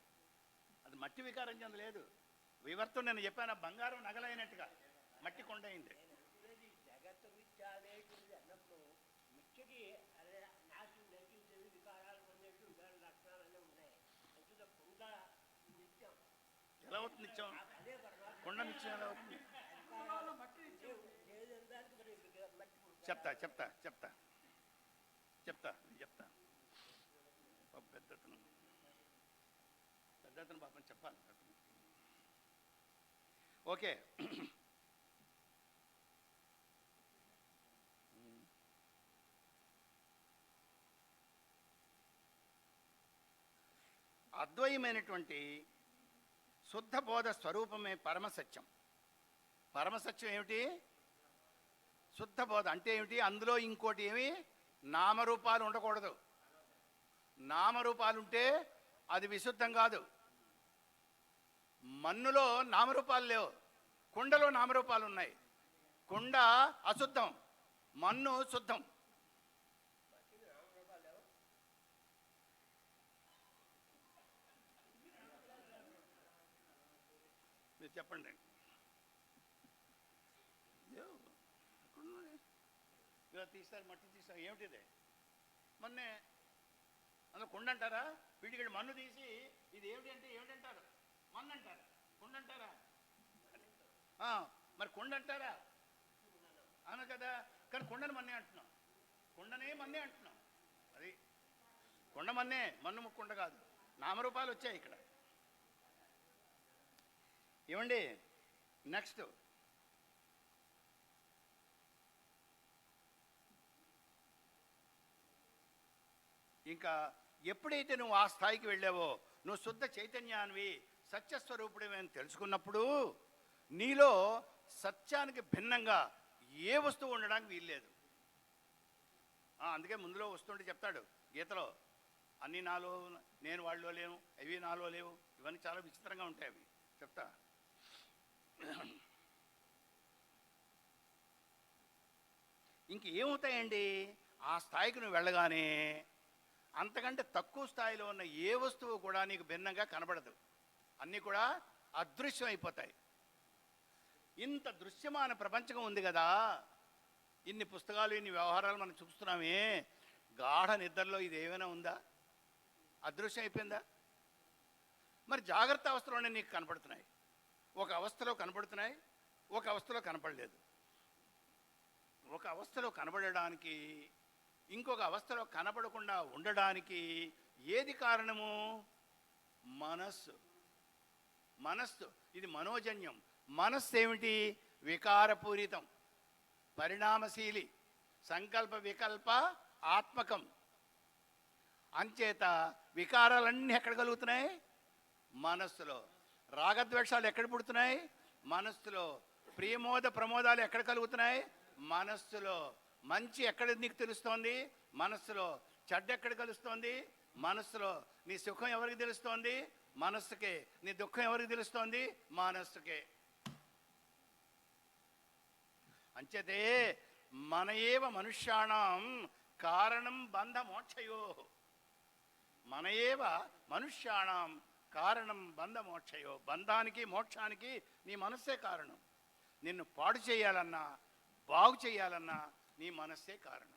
అది మట్టి వికారం చెందలేదు. వివర్తం నేను చెప్పాను, బంగారం నగలైనట్టుగా మట్టి కొండ అయింది. ఎలా అవుతుంది నిత్యం? కొండ నిత్యం ఎలా అవుతుంది? చెప్తా చెప్తా చెప్తా చెప్తా చెప్తా పెద్దతను పాపం చెప్పాలి. ఓకే, అద్వైమైనటువంటి శుద్ధ బోధ స్వరూపమే పరమసత్యం. పరమసత్యం ఏమిటి? శుద్ధ బోధ అంటే ఏమిటి? అందులో ఇంకోటి ఏమి నామరూపాలు ఉండకూడదు. నామరూపాలుంటే అది విశుద్ధం కాదు. మన్నులో నామరూపాలు లేవు, కుండలో నామరూపాలు ఉన్నాయి. కుండ అశుద్ధం, మన్ను శుద్ధం. మీరు చెప్పండి. ఇలా తీస్తారు, మట్టి తీస్తారు, ఏమిటిదే? మొన్నే అందులో కుండ అంటారా? వీటికి మన్ను తీసి ఇది ఏమిటి అంటే ఏమిటంటారు? మన్ను అంటారా? కుండ అంటారా? మరి కుండ అంటారా? అను కదా. కానీ కుండని మన్నే అంటున్నాం, కుండనే మన్నే అంటున్నాం. అది కుండ మన్నే, మన్ను ముక్కుండ కాదు. నామరూపాలు వచ్చాయి ఇక్కడ. ఏమండి, నెక్స్ట్ ఇంకా ఎప్పుడైతే నువ్వు ఆ స్థాయికి వెళ్ళావో, నువ్వు శుద్ధ చైతన్యానివి, సత్యస్వరూపుడివి అని తెలుసుకున్నప్పుడు నీలో సత్యానికి భిన్నంగా ఏ వస్తువు ఉండడానికి వీల్లేదు. అందుకే ముందులో వస్తుంటే చెప్తాడు గీతలో, అన్నీ నాలో, నేను వాళ్ళలో లేను, అవి నాలో లేవు. ఇవన్నీ చాలా విచిత్రంగా ఉంటాయి. అవి చెప్తా. ఇంకేమవుతాయండి? ఆ స్థాయికి నువ్వు వెళ్ళగానే అంతకంటే తక్కువ స్థాయిలో ఉన్న ఏ వస్తువు కూడా నీకు భిన్నంగా కనబడదు. అన్నీ కూడా అదృశ్యం అయిపోతాయి. ఇంత దృశ్యమాన ప్రపంచం ఉంది కదా, ఇన్ని పుస్తకాలు, ఇన్ని వ్యవహారాలు మనం చూస్తున్నామే. గాఢ నిద్రలో ఇది ఏమైనా ఉందా? అదృశ్యం అయిపోయిందా? మరి జాగ్రత్త అవస్థలోనే నీకు కనపడుతున్నాయి. ఒక అవస్థలో కనపడుతున్నాయి, ఒక అవస్థలో కనపడలేదు. ఒక అవస్థలో కనబడడానికి, ఇంకొక అవస్థలో కనపడకుండా ఉండడానికి ఏది కారణము? మనస్సు. మనస్సు ఇది మనోజన్యం. మనస్సు ఏమిటి? వికారపూరితం, పరిణామశీలి, సంకల్ప వికల్ప ఆత్మకం. అంచేత వికారాలన్నీ ఎక్కడ కలుగుతున్నాయి? మనస్సులో. రాగద్వేషాలు ఎక్కడ పుడుతున్నాయి? మనస్సులో. ప్రియమోద ప్రమోదాలు ఎక్కడ కలుగుతున్నాయి? మనస్సులో. మంచి ఎక్కడ నీకు తెలుస్తోంది? మనస్సులో. చెడ్డ ఎక్కడ కలుస్తోంది? మనస్సులో. నీ సుఖం ఎవరికి తెలుస్తోంది? మనస్సుకే. నీ దుఃఖం ఎవరికి తెలుస్తోంది? మనస్సుకే. అంచేతే మన ఏవ మనుష్యాణం కారణం బంధ మోక్షయో. మన ఏవ మనుష్యాణం కారణం బంధ మోక్షయో. బంధానికి మోక్షానికి నీ మనస్సే కారణం. నిన్ను పాడు చేయాలన్నా, బాగు చేయాలన్నా నీ మనస్సే కారణం.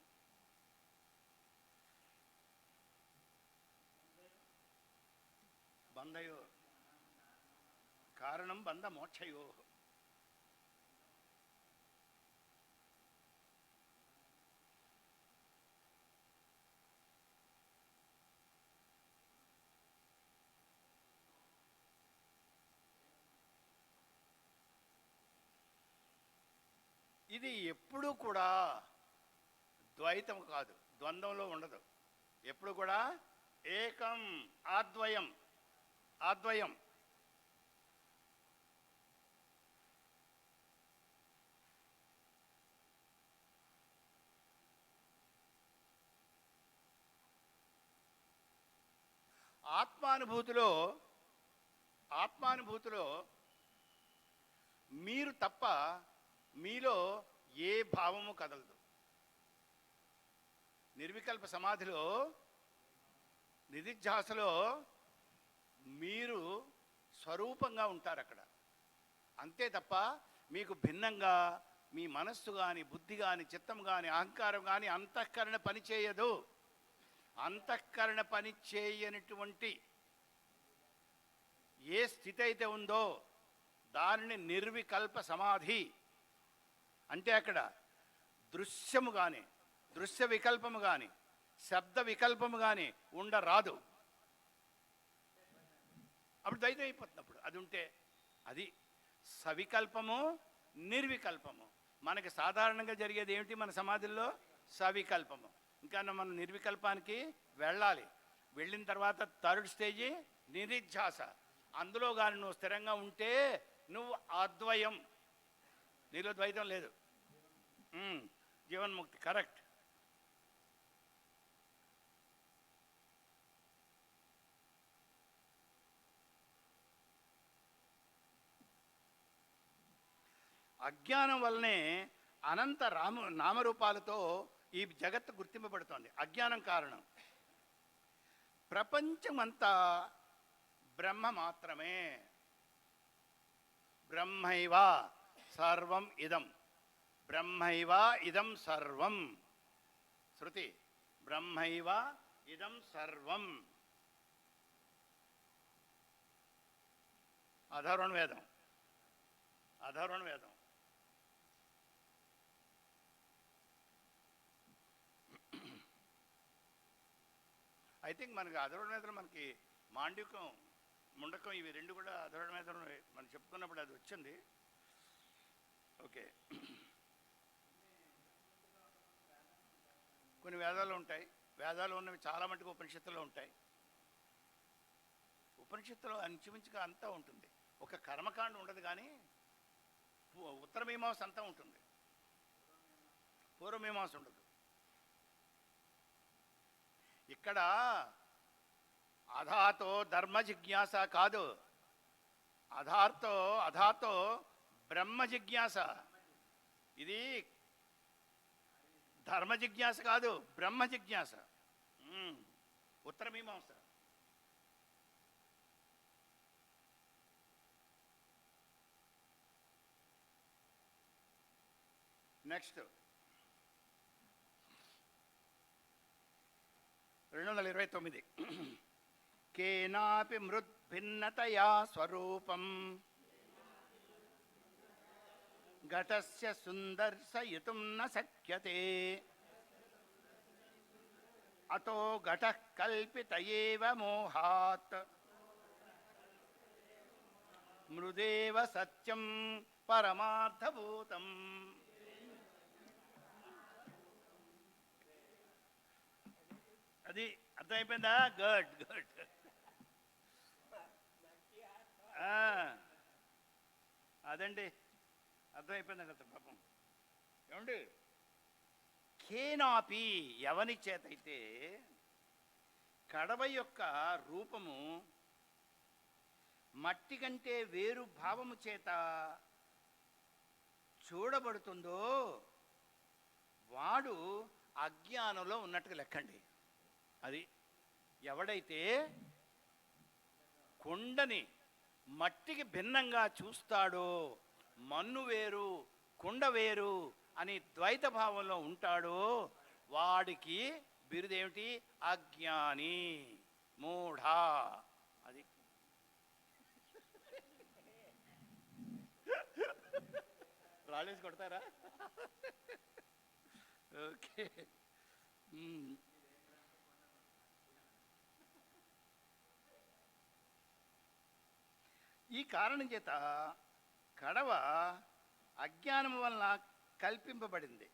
బంధయో కారణం బంధ మోక్షయో. ఇది ఎప్పుడూ కూడా ద్వైతం కాదు, ద్వంద్వంలో ఉండదు. ఎప్పుడు కూడా ఏకం, ఆద్వయం. ఆద్వయం. ఆత్మానుభూతిలో మీరు తప్ప మీలో ఏ భావము కదలదు. నిర్వికల్ప సమాధిలో, నిధిధ్యాసలో మీరు స్వరూపంగా ఉంటారు అక్కడ. అంతే తప్ప మీకు భిన్నంగా మీ మనస్సు కానీ, బుద్ధి కానీ, చిత్తం కానీ, అహంకారం కానీ, అంతఃకరణ పని చేయదు. అంతఃకరణ పని చేయనటువంటి ఏ స్థితి అయితే ఉందో దానిని నిర్వికల్ప సమాధి అంటే. అక్కడ దృశ్యము కానీ, దృశ్య వికల్పము కానీ, శబ్ద వికల్పము కానీ ఉండరాదు. అప్పుడు ద్వైతం అయిపోతుంది. అప్పుడు అది ఉంటే అది సవికల్పము, నిర్వికల్పము. మనకి సాధారణంగా జరిగేది ఏమిటి మన సమాధుల్లో? సవికల్పము. ఇంకా మనం నిర్వికల్పానికి వెళ్ళాలి. వెళ్ళిన తర్వాత థర్డ్ స్టేజీ నిధిధ్యాస. అందులో కానీ నువ్వు స్థిరంగా ఉంటే నువ్వు అద్వయం, నీలో ద్వైతం లేదు. జీవన్ముక్తి కరెక్ట్. అజ్ఞానం వల్లనే అనంత నామరూపాలతో ఈ జగత్తు గుర్తింపబడుతోంది. అజ్ఞానం కారణం. ప్రపంచమంతా బ్రహ్మ మాత్రమే. బ్రహ్మైవ సర్వం ఇదం, బ్రహ్మైవ ఇదం సర్వం. శృతి బ్రహ్మైవ ఇదం సర్వం. అధర్వణ వేదం, అధర్వణ వేదం. ఐ థింక్ మనకి అధర్వణ వేదం, మనకి మాండికం, ముండకం, ఇవి రెండు కూడా అధర్వణ వేదం మనం చెప్పుకున్నప్పుడు అది వచ్చింది. ఓకే, కొన్ని వేదాలు ఉంటాయి. వేదాలు ఉన్నవి చాలా మటుకు ఉపనిషత్తులో ఉంటాయి. ఉపనిషత్తులో అంచుమించుగా అంతా ఉంటుంది. ఒక కర్మకాండ ఉండదు, కానీ ఉత్తర మీమాంస అంతా ఉంటుంది, పూర్వమీమాంస ఉండదు. ఇక్కడ అధాతో ధర్మ జిజ్ఞాస కాదు, అధాతో బ్రహ్మ జిజ్ఞాస. ఇది ధర్మ జిజ్ఞాస కాదు, బ్రహ్మ జిజ్ఞాస. ఉత్తర మీమాంస. నెక్స్ట్ 229. కేనాపి మృద్భిన్నతయా స్వరూపం ఘటస్య సుందర్శయితుం న శక్యతే అతో ఘటః కల్పిత ఏవ మోహాత్ మృదేవ సత్యం పరమార్థభూతం. అది అర్థమైపోయిందా? Good good. అదండి, అర్థమైపోయింది కదా పాపం. ఏమండి, కేనాపి ఎవని చేతైతే కడవ యొక్క రూపము మట్టి కంటే వేరు భావము చేత చూడబడుతుందో వాడు అజ్ఞానంలో ఉన్నట్టుగా లెక్కండి. అది ఎవడైతే కొండని మట్టికి భిన్నంగా చూస్తాడో, మన్ను వేరు కుండ వేరు అని ద్వైత భావంలో ఉంటాడో వాడికి బిరుదేమిటి? అజ్ఞాని, మూఢ. అది రాళ్ళేసి కొడతారా? ఓకే. ఈ కారణం చేత కడవ అజ్ఞానం వలన కల్పింపబడింది.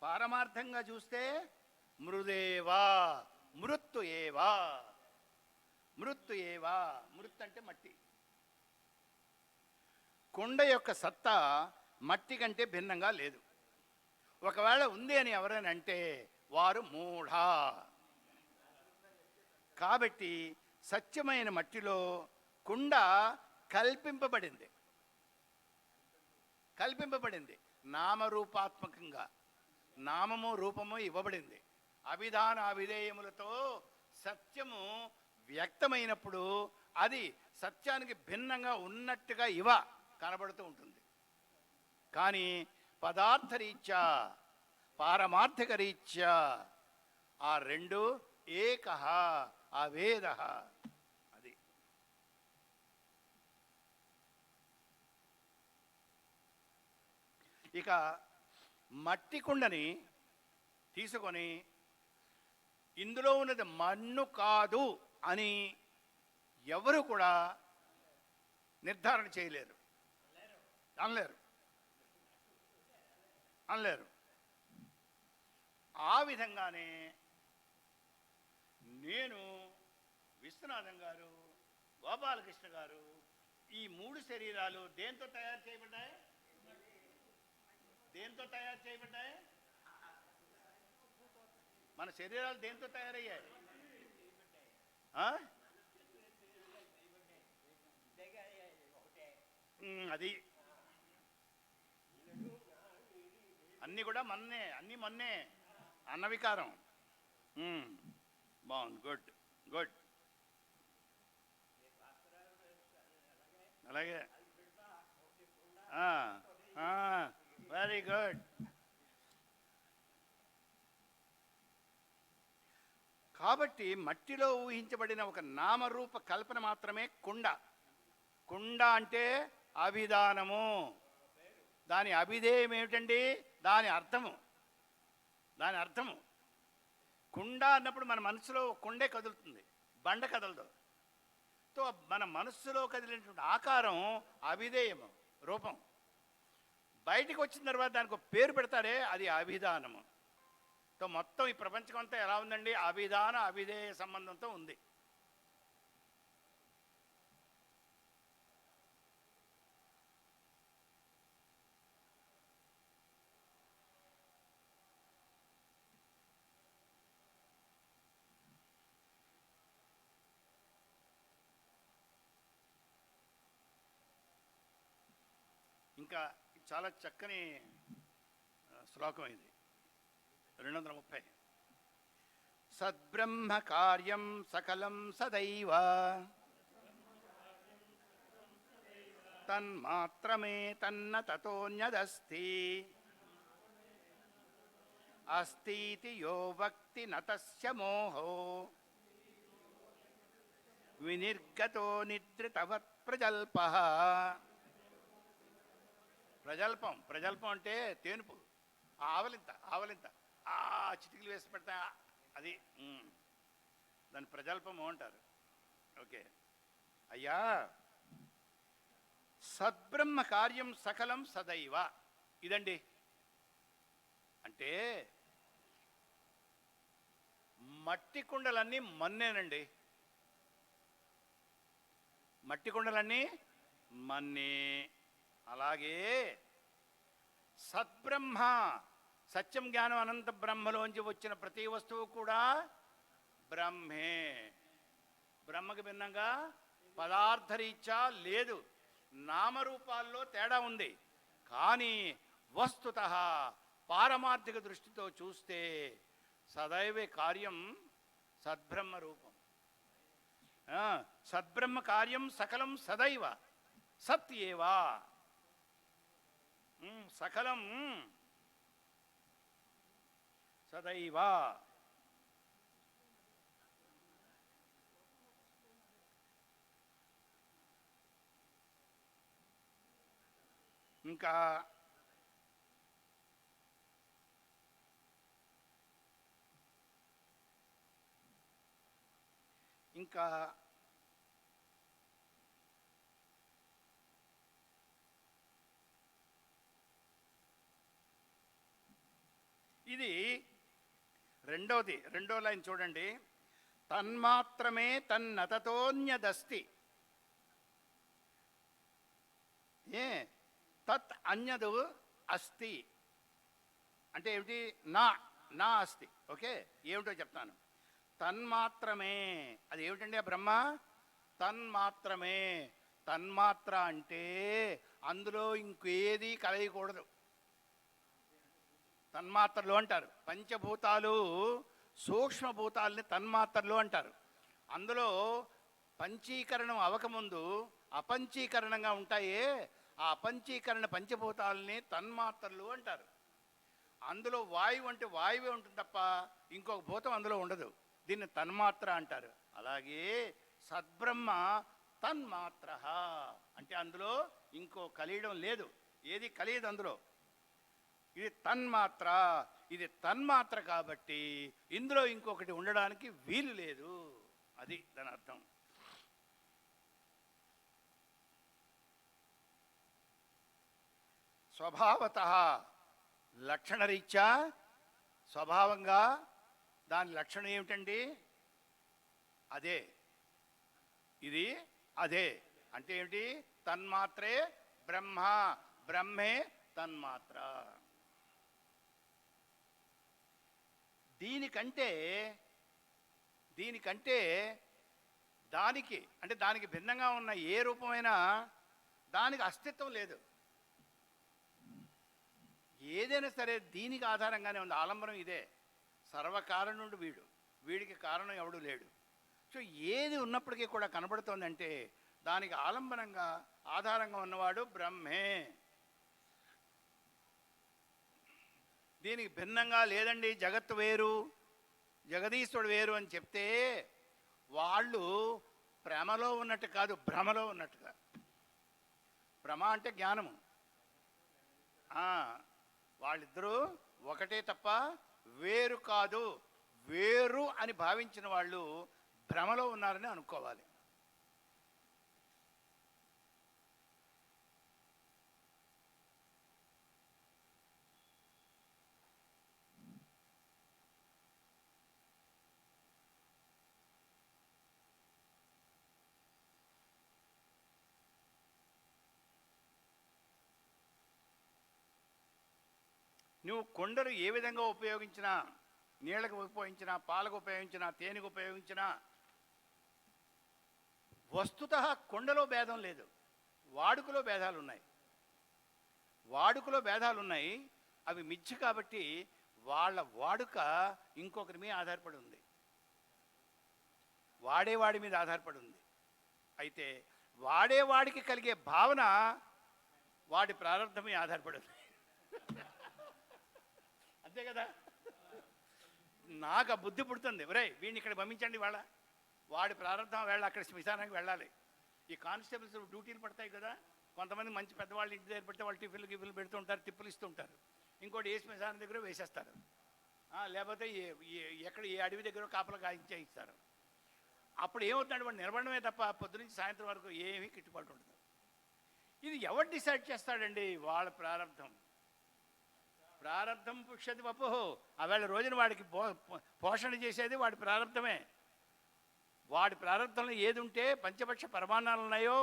పారమార్థంగా చూస్తే మృదేవా, మృత్తు ఏవా, మృత్తు ఏవా. మృత్ అంటే మట్టి. కుండ యొక్క సత్తా మట్టి కంటే భిన్నంగా లేదు. ఒకవేళ ఉంది అని ఎవరైనా అంటే వారు మూఢ. కాబట్టి సత్యమైన మట్టిలో కుండ కల్పింపబడింది, కల్పింపబడింది నామరూపాత్మకంగా. నామము రూపము ఇవ్వబడింది. అభిధాన అభిధేయములతో సత్యము వ్యక్తమైనప్పుడు అది సత్యానికి భిన్నంగా ఉన్నట్టుగా కనబడుతూ ఉంటుంది. కానీ పదార్థరీత్యా పారమార్థిక రీత్యా ఆ రెండు ఏకః అవేదః. అది ఇక మట్టి కుండని తీసుకొని ఇందులో ఉన్నది మన్ను కాదు అని ఎవరు కూడా నిర్ధారణ చేయలేరు, అనలేరు. ఆ విధంగానే నేను, విశ్వనాథం గారు, గోపాలకృష్ణ గారు ఈ మూడు శరీరాలు దేంతో తయారు చేయబడ్డాయి? దేంతో తయారు చేయబడ్డాయి? మన శరీరాలు దేంతో తయారయ్యాయి? అది అన్నీ కూడా అన్నీ మొన్నే అన్న వికారం. బాగుంది, గుడ్ గుడ్. అలాగే, వెరీ గుడ్. కాబట్టి మట్టిలో ఊహించబడిన ఒక నామరూప కల్పన మాత్రమే కుండ. కుండ అంటే అభిధానము. దాని అభిధేయం ఏమిటండి? దాని అర్థము కుండ అన్నప్పుడు మన మనసులో కుండే కదులుతుంది, బండ కదలదు. తో మన మనస్సులో కదిలినటువంటి ఆకారం అభిధేయము, రూపం. బయటికి వచ్చిన తర్వాత దానికి ఒక పేరు పెడతారే, అది అభిధానము. తో మొత్తం ఈ ప్రపంచం అంతా ఎలా ఉందండి? అభిధాన అభిధేయ సంబంధంతో ఉంది. ఇంకా చాలా చక్కని శ్లోకం ఇది, 230. సద్బ్రహ్మ కార్యం సకలం సదైవ తన్మాత్రమే తన్న తతోన్యదస్తి అస్తితి యో వక్తి నతస్య మోహో వినిర్గతో నిద్రితవత్ ప్రజల్పః. ప్రజల్పం అంటే తేనుపు, ఆవలింత చిటికలు వేసి పెడతా, అది దాన్ని ప్రజల్పము అంటారు. ఓకే అయ్యా, సద్బ్రహ్మ కార్యం సకలం సదైవ ఇదండి. అంటే మట్టి కుండలన్నీ మన్నేనండి, మట్టి కుండలన్నీ మన్నే. అలాగే సద్బ్రహ్మ, సత్యం జ్ఞానం అనంత బ్రహ్మలోంచి వచ్చిన ప్రతి వస్తువు కూడా బ్రహ్మే. బ్రహ్మకి భిన్నంగా పదార్థరీత్యా లేదు, నామరూపాల్లో తేడా ఉంది. కానీ వస్తుతః పారమార్థిక దృష్టితో చూస్తే సదైవ కార్యం సద్బ్రహ్మ రూపం. సద్బ్రహ్మ కార్యం సకలం సదైవ సత్ ఏవా. సకలం సదైవ. ఇంకా ఇంకా ఇది రెండో లైన్ చూడండి. తన్మాత్రమే తన్నతతోన్యదస్తి తత్ అన్యదు అస్తి అంటే ఏమిటి? నా అస్తి. ఓకే, ఏమిటో చెప్తాను. తన్మాత్రమే, అది ఏమిటండి ఆ బ్రహ్మ? తన్మాత్రమే. తన్మాత్ర అంటే అందులో ఇంకేది కలయకూడదు. తన్మాత్రలు అంటారు. పంచభూతాలు సూక్ష్మభూతాలని తన్మాత్రలు అంటారు. అందులో పంచీకరణం అవకముందు అపంచీకరణంగా ఉంటాయే, ఆ అపంచీకరణ పంచభూతాలని తన్మాత్రలు అంటారు. అందులో వాయువు అంటే వాయువే ఉంటుంది తప్ప ఇంకొక భూతం అందులో ఉండదు. దీన్ని తన్మాత్ర అంటారు. అలాగే సద్బ్రహ్మ తన్మాత్ర అంటే అందులో ఇంకో కలియడం లేదు, ఏది కలియదు అందులో. ఇది తన్మాత్ర, ఇది తన్మాత్ర కాబట్టి ఇందులో ఇంకొకటి ఉండడానికి వీలు లేదు. అది దాని అర్థం. స్వభావత లక్షణరీత్యా, స్వభావంగా దాని లక్షణం ఏమిటండి? అదే, ఇది అదే. అంటే ఏమిటి? తన్మాత్రే బ్రహ్మ, బ్రహ్మే తన్మాత్ర. దీనికంటే దానికి అంటే దానికి భిన్నంగా ఉన్న ఏ రూపమైనా దానికి అస్తిత్వం లేదు. ఏదైనా సరే దీనికి ఆధారంగానే ఉంది. ఆలంబనం ఇదే. సర్వకారణుడు వీడు, వీడికి కారణం ఎవడు లేడు. సో ఏది ఉన్నప్పటికీ కూడా కనబడుతోందంటే దానికి ఆలంబనంగా ఆధారంగా ఉన్నవాడు బ్రహ్మే. దీనికి భిన్నంగా లేదండి జగత్తు వేరు, జగదీశ్వరుడు వేరు అని చెప్తే వాళ్ళు భ్రమలో ఉన్నట్టు కాదు, భ్రమలో ఉన్నట్టుగా. భ్రమ అంటే జ్ఞానము. వాళ్ళిద్దరూ ఒకటే తప్ప వేరు కాదు. వేరు అని భావించిన వాళ్ళు భ్రమలో ఉన్నారని అనుకోవాలి. నువ్వు కొండలు ఏ విధంగా ఉపయోగించినా, నీళ్ళకు ఉపయోగించినా, పాలకు ఉపయోగించినా, తేనెకు ఉపయోగించినా, వస్తుత కొండలో భేదం లేదు. వాడుకలో భేదాలు ఉన్నాయి. వాడుకలో భేదాలు ఉన్నాయి. అవి మిథ్య కాబట్టి వాళ్ళ వాడుక ఇంకొకరి మీద ఆధారపడి ఉంది, వాడేవాడి మీద ఆధారపడి ఉంది. అయితే వాడేవాడికి కలిగే భావన వాడి ప్రారంభం మీద ఆధారపడి ఉంది. అంతే కదా. నాకు ఆ బుద్ధి పుడుతుంది, ఒరే వీడిని ఇక్కడ పంపించండి, వాళ్ళ వాడి ప్రారంభం వేళ అక్కడ శ్మశానానికి వెళ్ళాలి. ఈ కానిస్టేబుల్స్ డ్యూటీలు పడతాయి కదా, కొంతమంది మంచి పెద్దవాళ్ళు ఇంటి దగ్గర పెడితే వాళ్ళు టిఫిన్లు పెడుతూ ఉంటారు, టిప్పులు ఇస్తూ ఉంటారు. ఇంకోటి ఏ శ్మశానం దగ్గర వేసేస్తారు, లేకపోతే ఎక్కడ ఏ అడవి దగ్గర కాపలా కాయించే ఇస్తారు. అప్పుడు ఏమవుతున్నాడు, వాడు నిలబడమే తప్ప పొద్దునుంచి సాయంత్రం వరకు ఏమీ గిట్టుబాటు ఉండదు. ఇది ఎవరు డిసైడ్ చేస్తాడండి? వాళ్ళ ప్రారంభం. ప్రారంభం పుష్యతి వపుహు. ఆవేళ రోజున వాడికి పోషణ చేసేది వాడి ప్రారంభమే. వాడి ప్రారంభంలో ఏది ఉంటే పంచపక్ష పరమాన్నాలు ఉన్నాయో,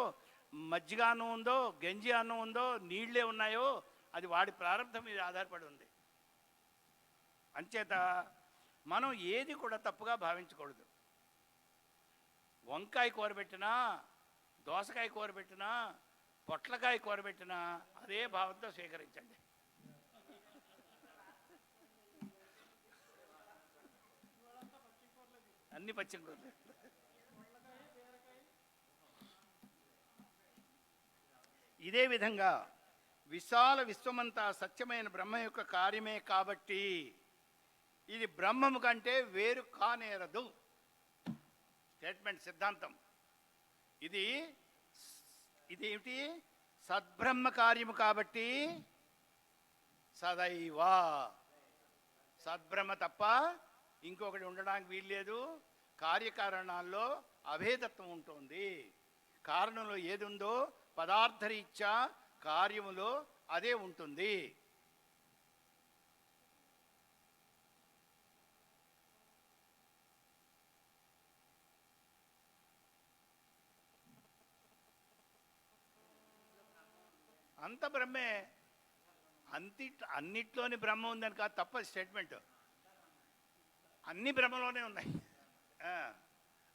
మజ్జిగ అన్నం ఉందో, గంజి అన్నం ఉందో, నీళ్లే ఉన్నాయో, అది వాడి ప్రారంభం మీద ఆధారపడి ఉంది. అంచేత మనం ఏది కూడా తప్పుగా భావించకూడదు. వంకాయ కూర పెట్టినా, దోసకాయ కూర పెట్టినా, పొట్లకాయ కూర పెట్టినా అదే భావంతో స్వీకరించండి. అన్ని పచ్చిమ కూరలు. ఇదే విధంగా విశాల విశ్వమంతా సత్యమైన బ్రహ్మ యొక్క కార్యమే కాబట్టి ఇది బ్రహ్మము కంటే వేరు కానేరదు. స్టేట్మెంట్, సిద్ధాంతం. ఇదేమిటి? సద్బ్రహ్మ కార్యము కాబట్టి సదైవ సద్బ్రహ్మ తప్ప ఇంకొకటి ఉండడానికి వీల్లేదు. కార్యకారణాల్లో అభేదత్వం ఉంటుంది. కారణంలో ఏది ఉందో పదార్థరీత్యా కార్యములో అదే ఉంటుంది. అంత బ్రహ్మే. అన్నిట్లోని బ్రహ్మ ఉందని కాదు, తప్ప స్టేట్మెంట్. అన్ని బ్రహ్మలోనే ఉన్నాయి,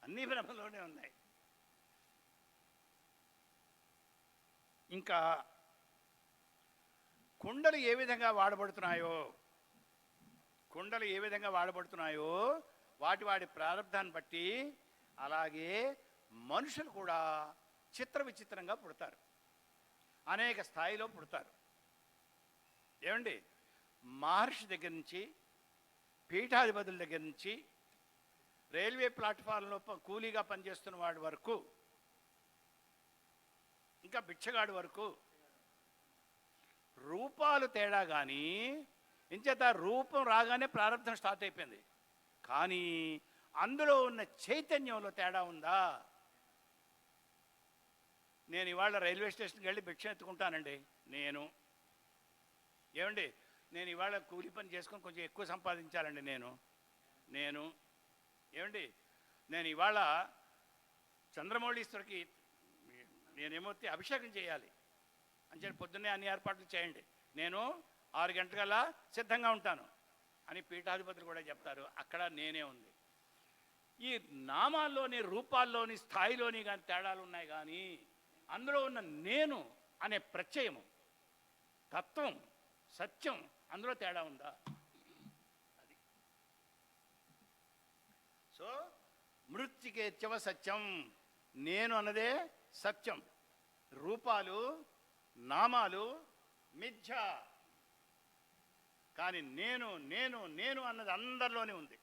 అన్ని బ్రహ్మలోనే ఉన్నాయి. ఇంకా కుండలు ఏ విధంగా వాడబడుతున్నాయో, కుండలు ఏ విధంగా వాడబడుతున్నాయో వాటి ప్రారంధాన్ని బట్టి అలాగే మనుషులు కూడా చిత్ర విచిత్రంగా పుడతారు, అనేక స్థాయిలో పుడతారు. ఏమండి, మహర్షి దగ్గర నుంచి, పీఠాధిపతుల దగ్గర నుంచి, రైల్వే ప్లాట్ఫామ్లో కూలీగా పనిచేస్తున్న వాడి వరకు, ఇంకా బిచ్చగాడి వరకు రూపాలు తేడా కానీ, ఇంచేత రూపం రాగానే ప్రారంభం స్టార్ట్ అయిపోయింది. కానీ అందులో ఉన్న చైతన్యంలో తేడా ఉందా? నేను ఇవాళ రైల్వే స్టేషన్కి వెళ్ళి భిక్ష ఎత్తుకుంటానండి. ఏమండి, నేను ఇవాళ కూలి పని చేసుకొని కొంచెం ఎక్కువ సంపాదించాలండి. నేను ఏమండి, నేను ఇవాళ చంద్రమౌళీశ్వరికి నేనేమొత్తి అభిషేకం చేయాలి అని చెప్పి పొద్దున్నే అన్ని ఏర్పాట్లు చేయండి, నేను 6 గంటలకల్లా సిద్ధంగా ఉంటాను అని పీఠాధిపతులు కూడా చెప్తారు. అక్కడ నేనే ఉంది. ఈ నామాల్లోని, రూపాల్లోని, స్థాయిలోని కానీ తేడాలు ఉన్నాయి. కానీ అందులో ఉన్న నేను అనే ప్రత్యయము, తత్వం, సత్యం, అందులో తేడా ఉందా? అది. సో మృత్తికేత్యవ సత్యం, నేను అన్నదే సత్యం, రూపాలు, నామాలు మిథ్య. కానీ నేను నేను నేను అన్నది అందరిలోనే ఉంది.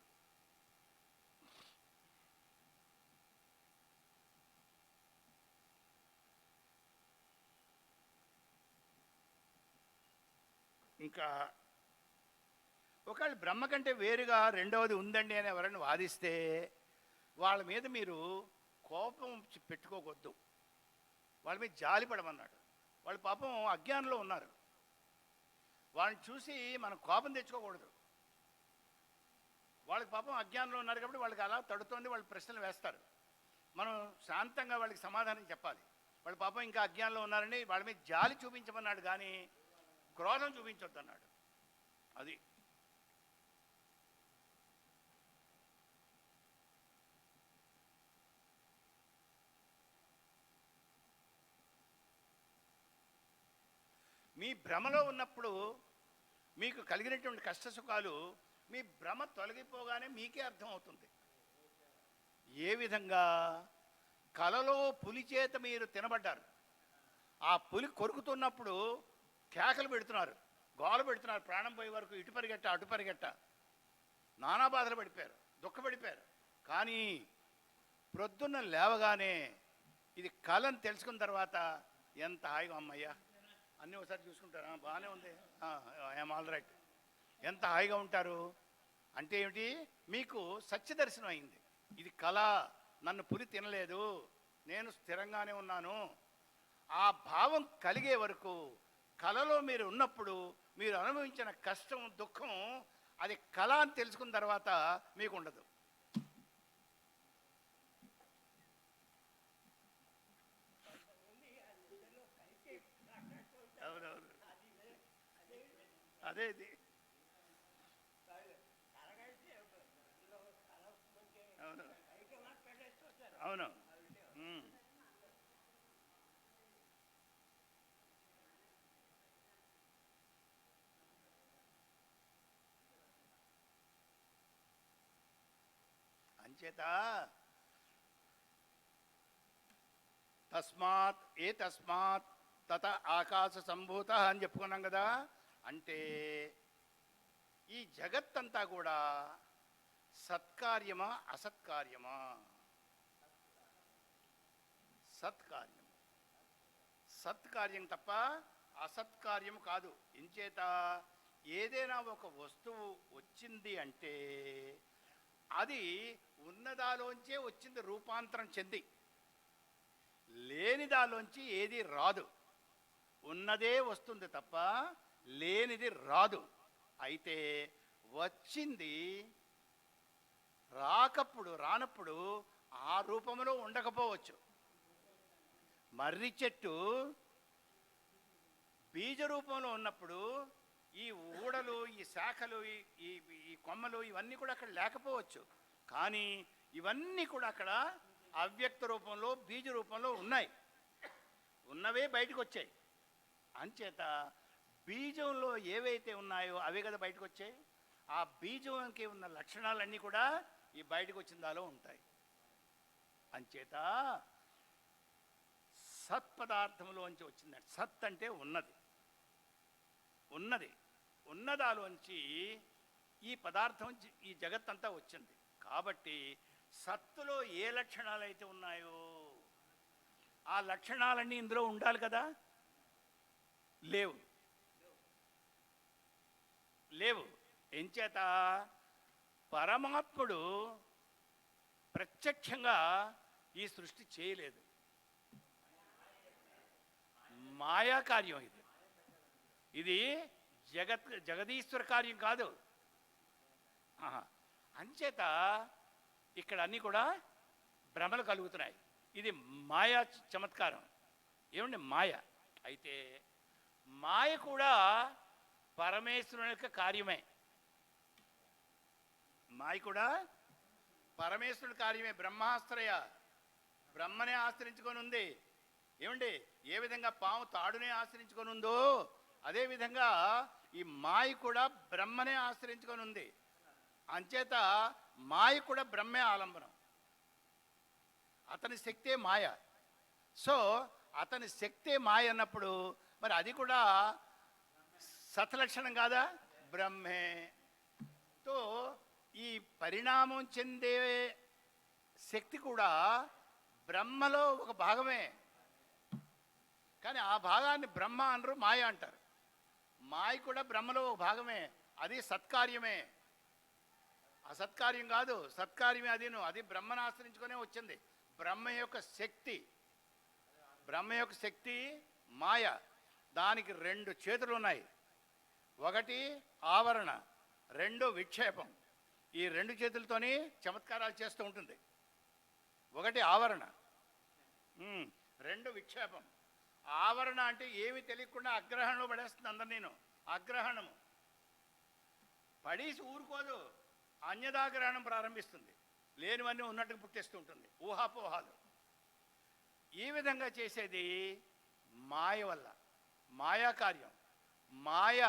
ఇంకా ఒకవేళ బ్రహ్మ కంటే వేరుగా రెండవది ఉందండి అని ఎవరైనా వాదిస్తే వాళ్ళ మీద మీరు కోపం పెట్టుకోవద్దు, వాళ్ళ మీద జాలి పడమన్నాడు. వాళ్ళు పాపం అజ్ఞానంలో ఉన్నారు, వాళ్ళని చూసి మనం కోపం తెచ్చుకోకూడదు. వాళ్ళకి పాపం అజ్ఞానంలో ఉన్నారు కాబట్టి వాళ్ళకి అలా తడుతోంది, వాళ్ళు ప్రశ్నలు వేస్తారు. మనం శాంతంగా వాళ్ళకి సమాధానం చెప్పాలి. వాళ్ళ పాపం ఇంకా అజ్ఞానంలో ఉన్నారని వాళ్ళ మీద జాలి చూపించమన్నాడు, కానీ క్రోధం చూపించొద్దు అన్నాడు. అది. మీ భ్రమలో ఉన్నప్పుడు మీకు కలిగినటువంటి కష్ట సుఖాలు మీ భ్రమ తొలగిపోగానే మీకే అర్థమవుతుంది. ఏ విధంగా కలలో పులి చేత మీరు తినబడ్డారు, ఆ పులి కొరుకుతున్నప్పుడు కేకలు పెడుతున్నారు, గోల పెడుతున్నారు, ప్రాణం పోయే వరకు ఇటు పరిగెట్ట అటు పరిగెట్ట, నానా బాధలు పడిపోయారు, దుఃఖపడిపోయారు. కానీ ప్రొద్దున్న లేవగానే ఇది కలని తెలుసుకున్న తర్వాత ఎంత హాయిగా, అమ్మయ్యా అన్నీ ఒకసారి చూసుకుంటారు, బాగానే ఉంది, ఐఎమ్ ఆల్ రైట్, ఎంత హాయిగా ఉంటారు. అంటే ఏమిటి? మీకు సత్యదర్శనం అయింది. ఇది కళ, నన్ను పులి తినలేదు, నేను స్థిరంగానే ఉన్నాను. ఆ భావం కలిగే వరకు, కళలో మీరు ఉన్నప్పుడు మీరు అనుభవించిన కష్టం, దుఃఖం అది కళ అని తెలుసుకున్న తర్వాత మీకు ఉండదు. అవునవును, అదే ఇది. అవును అవును. అంచేత తస్మాత్ తత ఆకాశ సంభూత అని చెప్పుకున్నాం కదా. అంటే ఈ జగత్తంతా కూడా సత్కార్యమా అసత్కార్యమా? సత్కార్యం, సత్కార్యం తప్ప అసత్కార్యం కాదు. ఇంచేత ఏదైనా ఒక వస్తువు వచ్చింది అంటే అది ఉన్నదాలోంచే వచ్చింది, రూపాంతరం చెంది. లేని దాలోంచి ఏది రాదు, ఉన్నదే వస్తుంది తప్ప లేనిది రాదు. అయితే వచ్చింది రానప్పుడు ఆ రూపంలో ఉండకపోవచ్చు. మర్రి చెట్టు బీజ రూపంలో ఉన్నప్పుడు ఈ ఊడలు, ఈ శాఖలు, ఈ కొమ్మలు ఇవన్నీ కూడా అక్కడ లేకపోవచ్చు. కానీ ఇవన్నీ కూడా అక్కడ అవ్యక్త రూపంలో, బీజ రూపంలో ఉన్నాయి, ఉన్నవే బయటకు వచ్చాయి. అంచేత బీజంలో ఏవైతే ఉన్నాయో అవే కదా బయటకు వచ్చాయి. ఆ బీజంకి ఉన్న లక్షణాలన్నీ కూడా ఈ బయటకు వచ్చిన దాలో ఉంటాయి. అంచేత సత్పదార్థంలోంచి వచ్చిందండి. సత్ అంటే ఉన్నది, ఉన్నది, ఉన్నదాలోంచి ఈ పదార్థం, ఈ జగత్తంతా వచ్చింది. కాబట్టి సత్తులో ఏ లక్షణాలు అయితే ఉన్నాయో ఆ లక్షణాలన్నీ ఇందులో ఉండాలి కదా. లేవు, లేవు. ఎంచేత పరమాత్ముడు ప్రత్యక్షంగా ఈ సృష్టి చేయలేదు. మాయా కార్యం ఇది. ఇది జగదీశ్వర కార్యం కాదు. అంచేత ఇక్కడ అన్నీ కూడా భ్రమలు కలుగుతున్నాయి. ఇది మాయా చమత్కారం. ఏమండి మాయ. అయితే మాయ కూడా పరమేశ్వరుని యొక్క కార్యమే. మాయ కూడా పరమేశ్వరుడి కార్యమే. బ్రహ్మాశ్రయ, బ్రహ్మనే ఆశ్రయించుకొని ఉంది. ఏమండి, ఏ విధంగా పాము తాడునే ఆశ్రయించుకొని ఉందో అదేవిధంగా ఈ మాయ కూడా బ్రహ్మనే ఆశ్రయించుకొని ఉంది. అంచేత మాయ కూడా బ్రహ్మే ఆలంబనం. అతని శక్తే మాయ. సో అతని శక్తే మాయ అన్నప్పుడు మరి అది కూడా సత్లక్షణం కాదా? బ్రహ్మే. తో ఈ పరిణామం చెందే శక్తి కూడా బ్రహ్మలో ఒక భాగమే. కానీ ఆ భాగాన్ని బ్రహ్మ అనరు, మాయ అంటారు. మాయ కూడా బ్రహ్మలో ఒక భాగమే. అది సత్కార్యమే, అసత్కార్యం కాదు. సత్కార్యమే. అది బ్రహ్మను ఆశ్రయించుకునే వచ్చింది. బ్రహ్మ యొక్క శక్తి, బ్రహ్మ యొక్క శక్తి మాయ. దానికి రెండు చేతులు ఉన్నాయి. ఒకటి ఆవరణ, రెండు విక్షేపం. ఈ రెండు చేతులతోని చమత్కారాలు చేస్తూ ఉంటుంది. ఒకటి ఆవరణ, రెండు విక్షేపం. ఆవరణ అంటే ఏమి తెలియకుండా అగ్రహణంలో పడేస్తుంది అందరు. నేను అగ్రహణము పడేసి ఊరుకోదు, అన్యదాగ్రహణం ప్రారంభిస్తుంది. లేనివన్నీ ఉన్నట్టుగా పుట్టేస్తూ ఉంటుంది, ఊహాపోహాలు. ఈ విధంగా చేసేది మాయ వల్ల, మాయా కార్యం. మాయ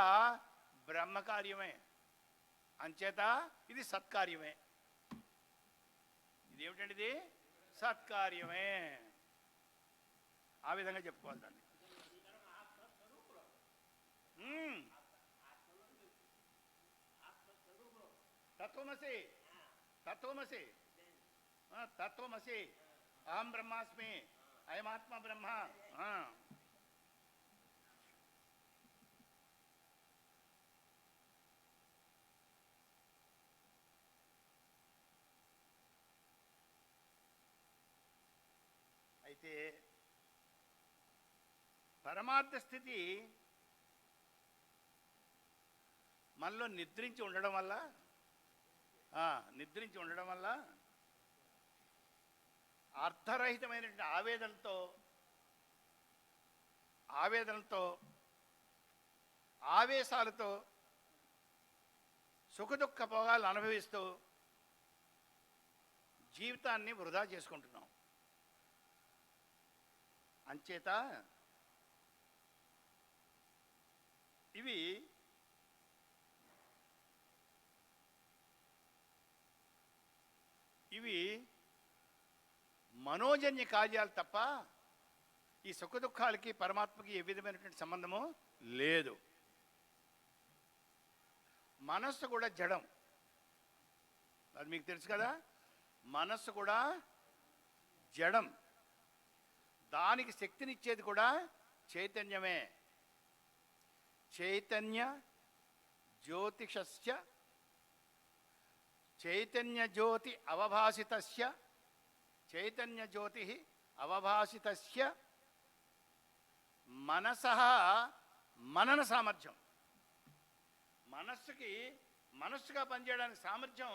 బ్రహ్మకార్యమే. అంచేత ఇది సత్కార్యమే. ఇదేమిటండి? ఇది సత్కార్యమే. ఆ విధంగా చెప్పుకోవాలి దాన్ని. తత్వమసి, తత్వమసి, తత్వమసి. అహం బ్రహ్మాస్మి, అయమాత్మ బ్రహ్మ. అయితే పరమార్థ స్థితి మనలో నిద్రించి ఉండడం వల్ల అర్థరహితమైనటువంటి ఆవేదనలతో ఆవేశాలతో సుఖదుఖ భోగాలు అనుభవిస్తూ జీవితాన్ని వృధా చేసుకుంటున్నాం. అంచేత ఇవి మనోజన్య కార్యాలు తప్ప ఈ సుఖదుఖాలకి పరమాత్మకి ఏ విధమైనటువంటి సంబంధము లేదు. మనస్సు కూడా జడం, అది మీకు తెలుసు కదా. మనస్సు కూడా జడం, దానికి శక్తినిచ్చేది కూడా చైతన్యమే. చైతన్య జ్యోతిషస్య, చైతన్య జ్యోతి అవభాసితస్య, చైతన్య జ్యోతి అవభాసితస్య మనసః మనన సామర్థ్యం. మనస్సుగా పనిచేయడానికి సామర్థ్యం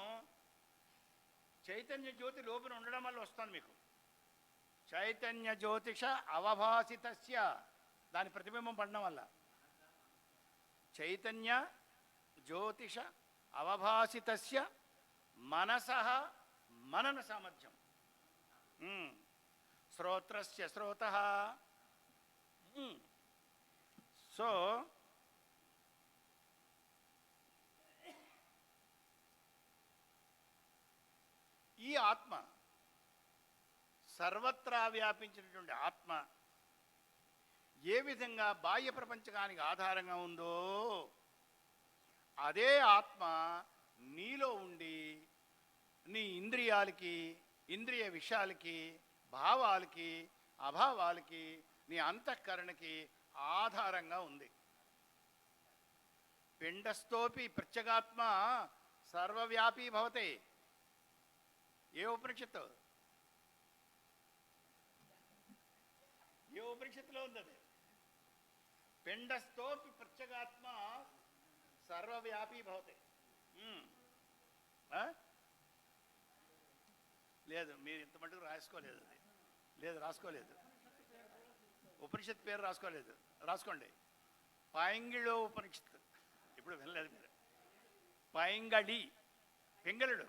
చైతన్య జ్యోతి లోపల ఉండడం వల్ల వస్తుంది మీకు. చైతన్య జ్యోతిష అవభాసితస్య, దాని ప్రతిబింబం పడడం వల్ల. చైతన్య జ్యోతిష అవభాసితస్య మనసః మనన సామర్థ్యం. శ్రోత్రస్య శ్రోతః. సో ఈ ఆత్మ సర్వత్రా వ్యాపించినటువంటి ఆత్మ ఏ విధంగా బాహ్య ప్రపంచకానికి ఆధారంగా ఉందో అదే ఆత్మ నీలో ఉండి నీ ఇంద్రియాలకి, ఇంద్రియ విషయాలకి, భావాలకి, అభావాలకి, నీ అంతఃకరణకి ఆధారంగా ఉంది. పిండస్థోపి ప్రత్యేగాత్మ సర్వవ్యాపీ భవతే. ఏ ఉపనిషత్తు? ఏ ఉపనిషత్తులో ఉంది అది? పిండస్థోపి ప్రత్యేగాత్మ సర్వవ్యాపీ భవతే. లేదు, మీరు ఇంత మటుకు రాసుకోలేదు. అది లేదు, రాసుకోలేదు. ఉపనిషత్ పేరు రాసుకోలేదు. రాసుకోండి. పైంగిళో ఉపనిషత్తు. ఇప్పుడు వినలేదు మీరు. పైంగళి, పింగళుడు,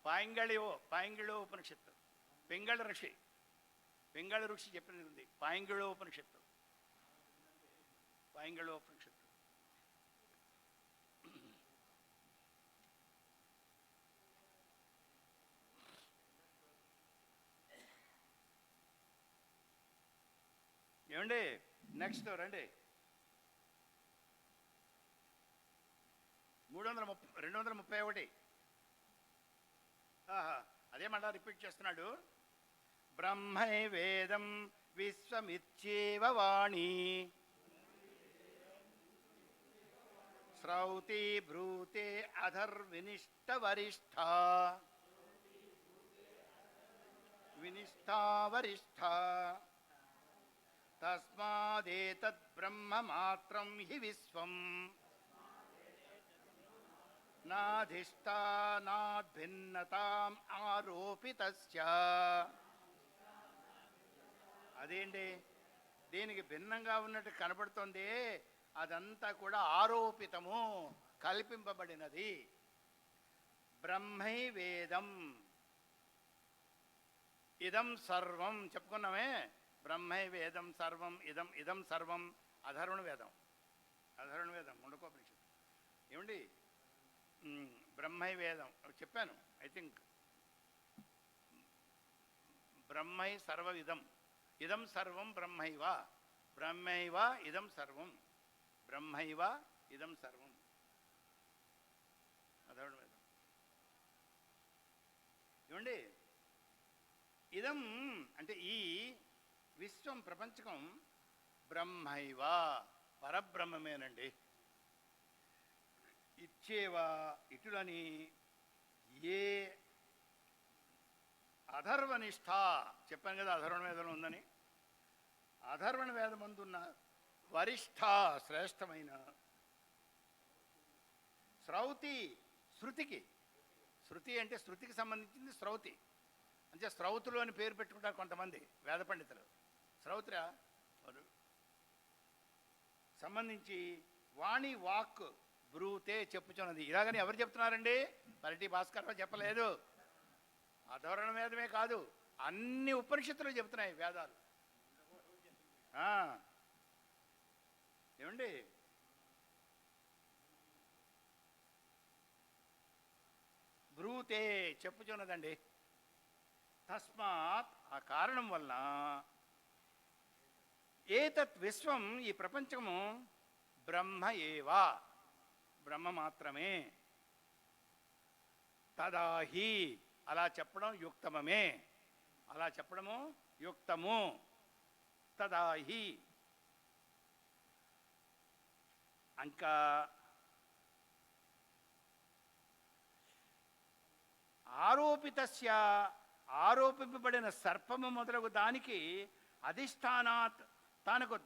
పాయింగళివో, పాయింగిళో ఉపనిషత్తు. పింగళ ఋషి, పింగళ ఋషి చెప్పినది ఉంది. పాయింగిళో ఉపనిషత్తు, పాయింగిళో ఉపనిషత్తు. ఏమండి, నెక్స్ట్ రండి. 231. అదేమన్నా రిపీట్ చేస్తున్నాడు. బ్రహ్మై వేదం విశ్వమిత్యేవ వాణి శ్రౌతి బ్రూతే అధర్వినిష్ట వరిష్ఠ వినిష్టా వరిష్ఠ తస్మాదేతద్ బ్రహ్మ మాత్రం హి విశ్వం నాధిష్టానాద్భిన్నతాం ఆరోపితస్య. అదేంటి, దీనికి భిన్నంగా ఉన్నట్టు కనబడుతోంది, అదంతా కూడా ఆరోపితము, కల్పింపబడినది. బ్రహ్మై వేదం ఇదం సర్వం చెప్పుకున్నామే. బ్రహ్మై వేదం సర్వం ఇదం, ఇదం సర్వం అధర్వణ వేదం. అధర్వణ వేదం ముండకోపనిషత్తు. ఏమండి, బ్రహ్మై వేదం చెప్పాను. ఐ థింక్ బ్రహ్మై సర్వవిదం, ఇదం సర్వం బ్రహ్మైవ, బ్రహ్మైవ ఇదం సర్వం, బ్రహ్మైవ ఇదం సర్వం. అధర్వణ వేదం. ఏమండి, ఇదం అంటే ఈ విశ్వం, ప్రపంచకం బ్రహ్మైవ పరబ్రహ్మమేనండి. ఇచ్చేవా ఇటులని ఏ అధర్వనిష్ట చెప్పాను కదా, అధర్వణ వేదంలో ఉందని. అధర్వణ వేదం అందున్న వరిష్ఠ శ్రేష్టమైన శ్రౌతి, శృతికి, శృతి అంటే శృతికి సంబంధించింది శ్రౌతి. అంటే శ్రౌతులు అని పేరు పెట్టుకుంటారు కొంతమంది వేద పండితులు. శ్రౌతురా సంబంధించి వాణి వాక్ బ్రూతే చెప్పుచున్నది. ఇలాగని ఎవరు చెప్తున్నారండి? పరిటి భాస్కర్ చెప్పలేదు. అధర్వణ వేదమే కాదు, అన్ని ఉపనిషత్తులు చెప్తున్నాయి వేదాలు. ఏమండి, బ్రూతే చెప్పుచున్నదండి. తస్మాత్ ఆ కారణం వలన ఏతత్ విశ్వం ఈ ప్రపంచము బ్రహ్మ ఏవా బ్రహ్మ మాత్రమే. తదాహి అలా చెప్పడం యుక్తమే, అలా చెప్పడము యుక్తము. తదాహి ఇంకా ఆరోపితస్య ఆరోపింపబడిన సర్పము మొదలగు దానికి అధిష్టానాత్ తనకు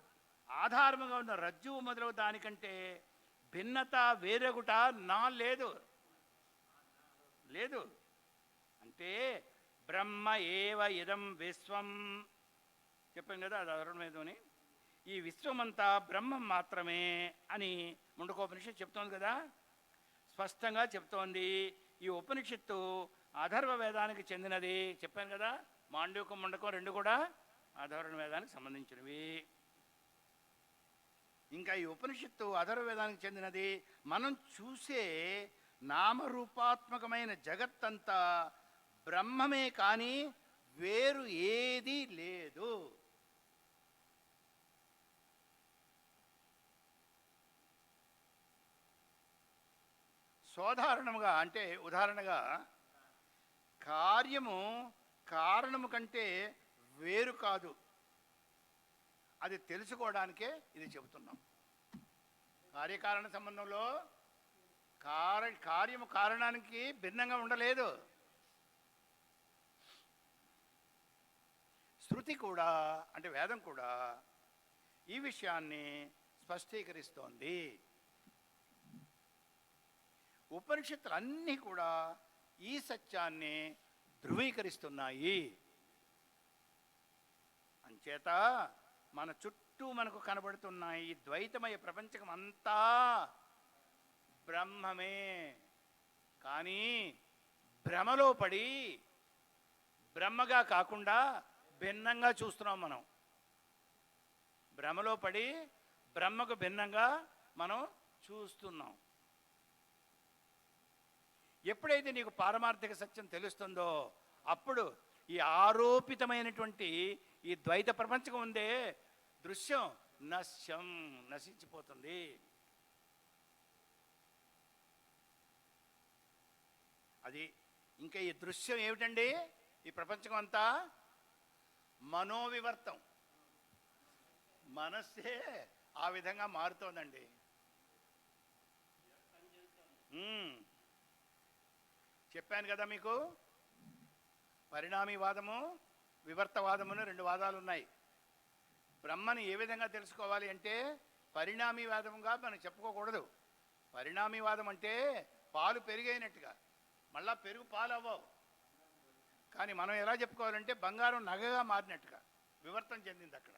ఆధారముగా ఉన్న రజ్జువు మొదలగు దానికంటే భిన్నత వేరొకట నా లేదు లేదు. అంటే బ్రహ్మ ఏవ ఇదం విశ్వం చెప్పాం కదా, అది అధర్వణవేదమని. ఈ విశ్వమంతా బ్రహ్మం మాత్రమే అని ముండకోపనిషత్తు చెప్తోంది కదా, స్పష్టంగా చెప్తోంది. ఈ ఉపనిషత్తు అధర్వ వేదానికి చెందినది చెప్పాను కదా. మాండూకం, ముండకం రెండు కూడా అధర్వణ వేదానికి సంబంధించినవి. ఇంకా ఈ ఉపనిషత్తు అధర్వ వేదానికి చెందినది. మనం చూసే నామరూపాత్మకమైన జగత్తంతా బ్రహ్మమే కానీ వేరు ఏది లేదు. సాధారణముగా అంటే ఉదాహరణగా కార్యము కారణము కంటే వేరు కాదు, అది తెలుసుకోవడానికే ఇది చెబుతున్నాం. కార్యకారణ సంబంధంలో కార్యము కారణానికి భిన్నంగా ఉండలేదు. శృతి కూడా అంటే వేదం కూడా ఈ విషయాన్ని స్పష్టీకరిస్తోంది. ఉపనిషత్తులు అన్నీ కూడా ఈ సత్యాన్ని ధృవీకరిస్తున్నాయి. అంచేత మన చుట్టూ మనకు కనబడుతున్న ఈ ద్వైతమయ ప్రపంచం అంతా బ్రహ్మమే. కానీ భ్రమలో పడి బ్రహ్మగా కాకుండా భిన్నంగా చూస్తున్నాం మనం. భ్రమలో పడి బ్రహ్మకు భిన్నంగా మనం చూస్తున్నాం. ఎప్పుడైతే నీకు పారమార్థిక సత్యం తెలుస్తుందో అప్పుడు ఈ ఆరోపితమైనటువంటి ఈ ద్వైత ప్రపంచం ఉందే దృశ్యం నశించిపోతుంది. అది ఇంకా ఈ దృశ్యం ఏమిటండి? ఈ ప్రపంచం అంతా మనోవివర్తం. మనస్సే ఆ విధంగా మారుతోందండి. చెప్పాను కదా మీకు, పరిణామీవాదము వివర్తవాదమును రెండు వాదాలు ఉన్నాయి. బ్రహ్మని ఏ విధంగా తెలుసుకోవాలి అంటే పరిణామీవాదముగా మనం చెప్పుకోకూడదు. పరిణామీవాదం అంటే పాలు పెరిగైనట్టుగా, మళ్ళా పెరుగు పాలు అవ్వవు. కానీ మనం ఎలా చెప్పుకోవాలంటే బంగారం నగగా మారినట్టుగా వివర్తం చెందింది అక్కడ.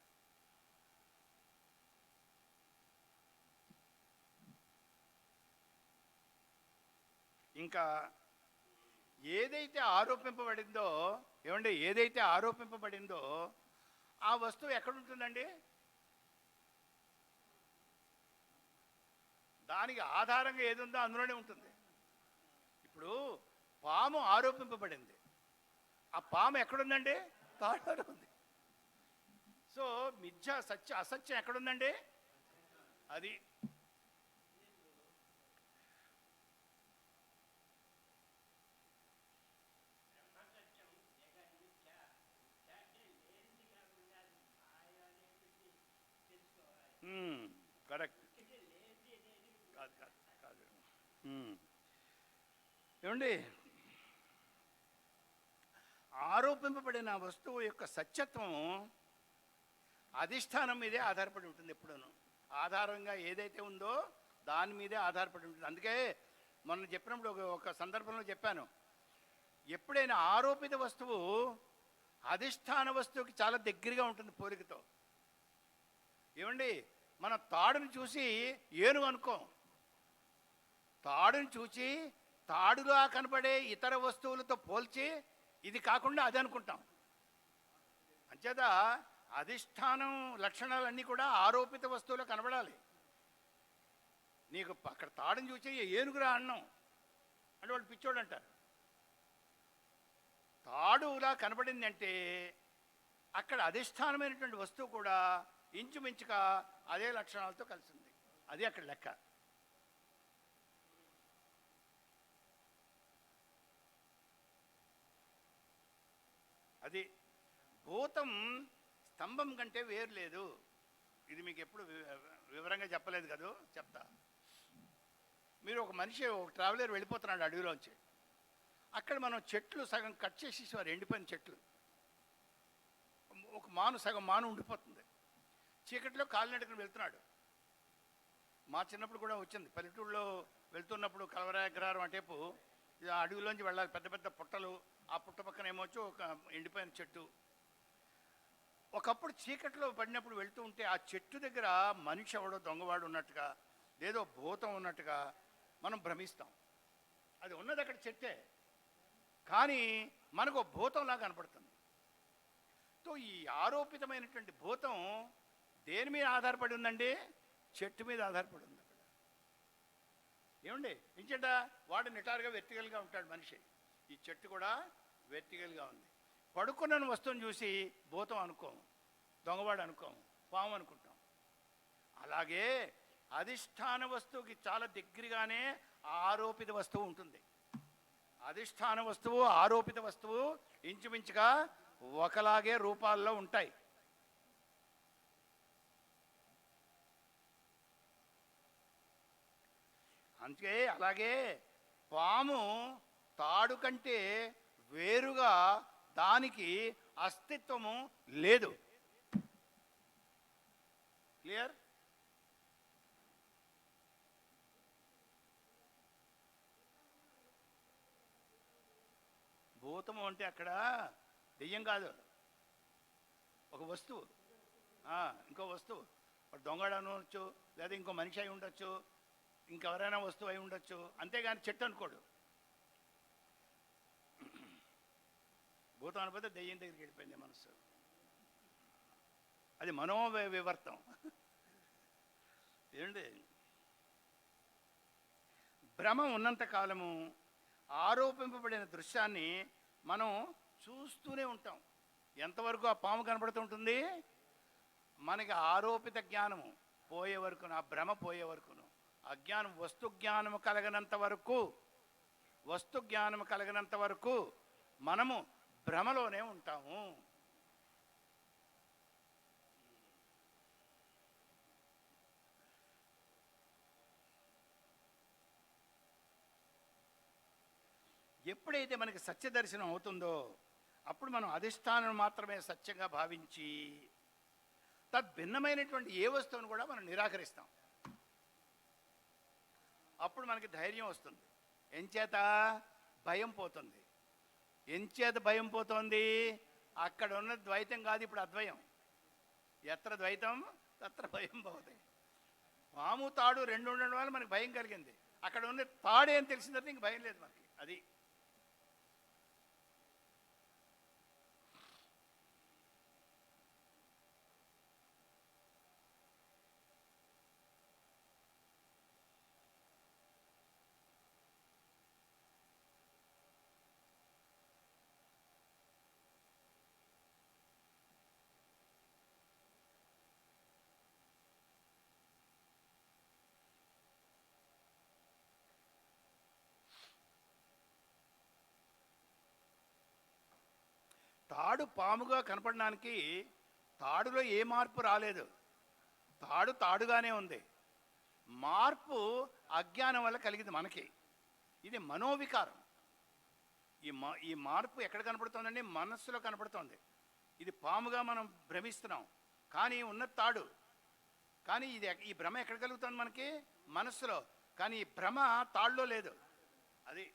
ఇంకా ఏదైతే ఆరోపింపబడిందో ఏదైతే ఆరోపింపబడిందో ఆ వస్తువు ఎక్కడుంటుందండి? దానికి ఆధారంగా ఏది ఉందో అందులోనే ఉంటుంది. ఇప్పుడు పాము ఆరోపింపబడింది, ఆ పాము ఎక్కడుందండి? తాడులో ఉంది. సో మిథ్య సత్య అసత్యం ఎక్కడుందండి? అది కరెక్ట్. కాదు కాదు కాదు ఏమండి, ఆరోపింపబడిన వస్తువు యొక్క సత్యత్వం అధిష్టానం మీదే ఆధారపడి ఉంటుంది. ఎప్పుడూను ఆధారంగా ఏదైతే ఉందో దాని మీదే ఆధారపడి ఉంటుంది. అందుకే మొన్న చెప్పినప్పుడు ఒక సందర్భంలో చెప్పాను, ఎప్పుడైనా ఆరోపిత వస్తువు అధిష్టాన వస్తువుకి చాలా దగ్గరగా ఉంటుంది పోలికతో. ఏమండి, మన తాడుని చూసి ఏనుగు అనుకోం, తాడుని చూసి తాడుగా కనబడే ఇతర వస్తువులతో పోల్చి ఇది కాకుండా అది అనుకుంటాం. అంచేత అధిష్టానం లక్షణాలన్నీ కూడా ఆరోపిత వస్తువులు కనబడాలి. నీకు అక్కడ తాడుని చూసి ఏనుగురా అన్నం అంటే వాళ్ళు పిచ్చోడు అంటారు. తాడులా కనబడింది అంటే అక్కడ అధిష్టానమైనటువంటి వస్తువు కూడా ఇంచుమించుగా అదే లక్షణాలతో కలిసింది. అది అక్కడ లెక్క. అది భూతం స్తంభం కంటే వేరు లేదు. ఇది మీకు ఎప్పుడు వివరంగా చెప్పలేదు కదా, చెప్తా. మీరు ఒక మనిషి ఒక ట్రావెలర్ వెళ్ళిపోతున్నాడు అడవిలోంచి, అక్కడ మనం చెట్లు సగం కట్ చేసేసేవారు, ఎండిపోయిన చెట్లు. ఒక సగం మాను ఉండిపోతుంది. చీకట్లో కాలినడకన వెళ్తున్నాడు. మా చిన్నప్పుడు కూడా వచ్చింది, పల్లెటూరులో వెళ్తున్నప్పుడు కలవరాగ్రహారం అటేపు అడవిలోంచి వెళ్ళాలి, పెద్ద పెద్ద పుట్టలు, ఆ పుట్ట పక్కన ఏమొచ్చు ఒక ఎండిపోయిన చెట్టు. ఒకప్పుడు చీకట్లో పడినప్పుడు వెళ్తూ ఉంటే ఆ చెట్టు దగ్గర మనిషి ఎవడో దొంగవాడు ఉన్నట్టుగా, ఏదో భూతం ఉన్నట్టుగా మనం భ్రమిస్తాం. అది ఉన్నది అక్కడ చెట్టే, కానీ మనకు భూతంలా కనపడుతుంది. సో ఈ ఆరోపితమైనటువంటి భూతం దేని మీద ఆధారపడి ఉందండి? చెట్టు మీద ఆధారపడి ఉంది అక్కడ. ఏమండి, ఇంచేట వాడు నిటారుగా వెర్టికల్గా ఉంటాడు మనిషి, ఈ చెట్టు కూడా వెర్టికల్గా ఉంది. పడుకున్న వస్తువుని చూసి భూతం అనుకోము, దొంగవాడు అనుకోము, పాము అనుకుంటాం. అలాగే అధిష్టాన వస్తువుకి చాలా దగ్గరగానే ఆరోపిత వస్తువు ఉంటుంది. అధిష్టాన వస్తువు ఆరోపిత వస్తువు ఇంచుమించుగా ఒకలాగే రూపాల్లో ఉంటాయి. అందుకే అలాగే పాము తాడు కంటే వేరుగా దానికి అస్తిత్వము లేదు. క్లియర్? భూతము అంటే అక్కడ దెయ్యం కాదు, ఒక వస్తువు, ఇంకో వస్తువు. దొంగడు అనవచ్చు, లేదా ఇంకో మనిషి అయి ఉండొచ్చు, ఇంకెవరైనా వస్తువు అయి ఉండొచ్చు, అంతేగాని చెట్టు అనుకోడు. భూతం అనిపోతే దెయ్యం దగ్గరికి వెళ్ళిపోయింది మనసు. అది మనోవివర్తం. ఏంటి? భ్రమ ఉన్నంత కాలము ఆరోపింపబడిన దృశ్యాన్ని మనం చూస్తూనే ఉంటాం. ఎంతవరకు ఆ పాము కనబడుతుంటుంది? మనకి ఆరోపిత జ్ఞానము పోయే వరకును, ఆ భ్రమ పోయే వరకును, అజ్ఞానం వస్తు జ్ఞానము కలగనంత వరకు, వస్తు జ్ఞానము కలగనంత వరకు మనము భ్రమలోనే ఉంటాము. ఎప్పుడైతే మనకి సత్య దర్శనం అవుతుందో అప్పుడు మనం అధిష్టానం మాత్రమే సత్యంగా భావించి తద్భిన్నమైనటువంటి ఏ వస్తువును కూడా మనం నిరాకరిస్తాం. అప్పుడు మనకి ధైర్యం వస్తుంది. ఎంచేత? భయం పోతుంది. ఎంచేత భయం పోతుంది? అక్కడ ఉన్న ద్వైతం కాదు, ఇప్పుడు అద్వయం. ఎత్ర ద్వైతం తత్ర భయం పోతుంది. పాము తాడు రెండు ఉండడం వల్ల మనకి భయం కలిగింది. అక్కడ ఉన్న తాడే అని తెలిసిన తర్వాత ఇంక భయం లేదు మనకి. అది తాడు పాముగా కనపడడానికి తాడులో ఏ మార్పు రాలేదు. తాడు తాడుగానే ఉంది. మార్పు అజ్ఞానం వల్ల కలిగింది మనకి. ఇది మనోవికారం. ఈ మార్పు ఎక్కడ కనపడుతుందండి? మనస్సులో కనపడుతుంది. ఇది పాముగా మనం భ్రమిస్తున్నాం, కానీ ఉన్న తాడు. కానీ ఈ భ్రమ ఎక్కడ కలుగుతుంది? మనకి మనస్సులో. కానీ ఈ భ్రమ తాడులో లేదు. అది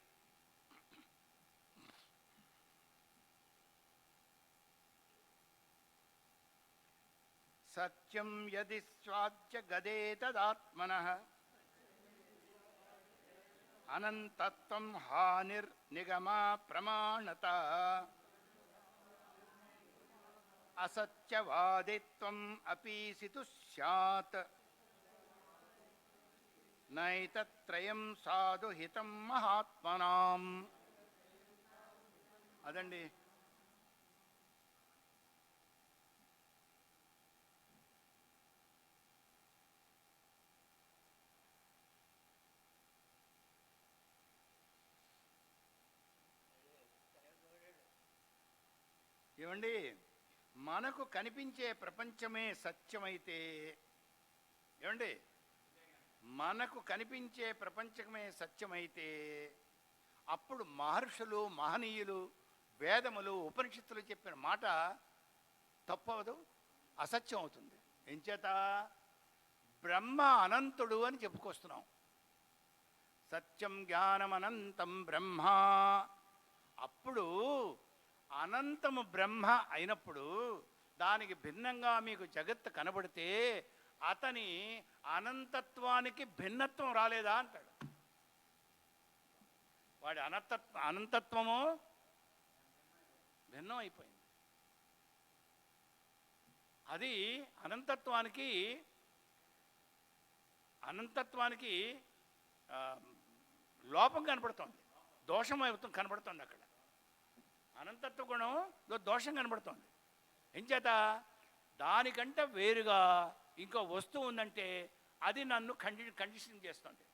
సత్యం యది స్వాచ్య గదే తదాత్మనః అనంతత్వం హానిర్నిగమా ప్రమాణత అసత్యవాదిత్వం అపీసితు స్యాత్ నైతత్రయం సాధు హితం మహాత్మనాం. అదండి. ఏమండి, మనకు కనిపించే ప్రపంచమే సత్యమైతే, ఏమండి, మనకు కనిపించే ప్రపంచమే సత్యమైతే అప్పుడు మహర్షులు, మహనీయులు, వేదములు, ఉపనిషత్తులు చెప్పిన మాట తప్పవదు, అసత్యం అవుతుంది. ఎంచేత? బ్రహ్మ అనంతుడు అని చెప్పుకొస్తున్నాం. సత్యం జ్ఞానం అనంతం బ్రహ్మ. అప్పుడు అనంతము బ్రహ్మ అయినప్పుడు దానికి భిన్నంగా మీకు జగత్తు కనబడితే అతని అనంతత్వానికి భిన్నత్వం రాలేదా అంటాడు. వాడి అనంతత్వము భిన్నం అయిపోయింది. అది అనంతత్వానికి లోపం కనపడుతోంది, దోషం కనపడుతోంది అక్కడ. అనంతత్వ గుణంలో దోషం కనబడుతోంది. ఎంచేత దానికంటే వేరుగా ఇంకో వస్తువు ఉందంటే అది నన్ను కండిషన్ చేస్తుంది,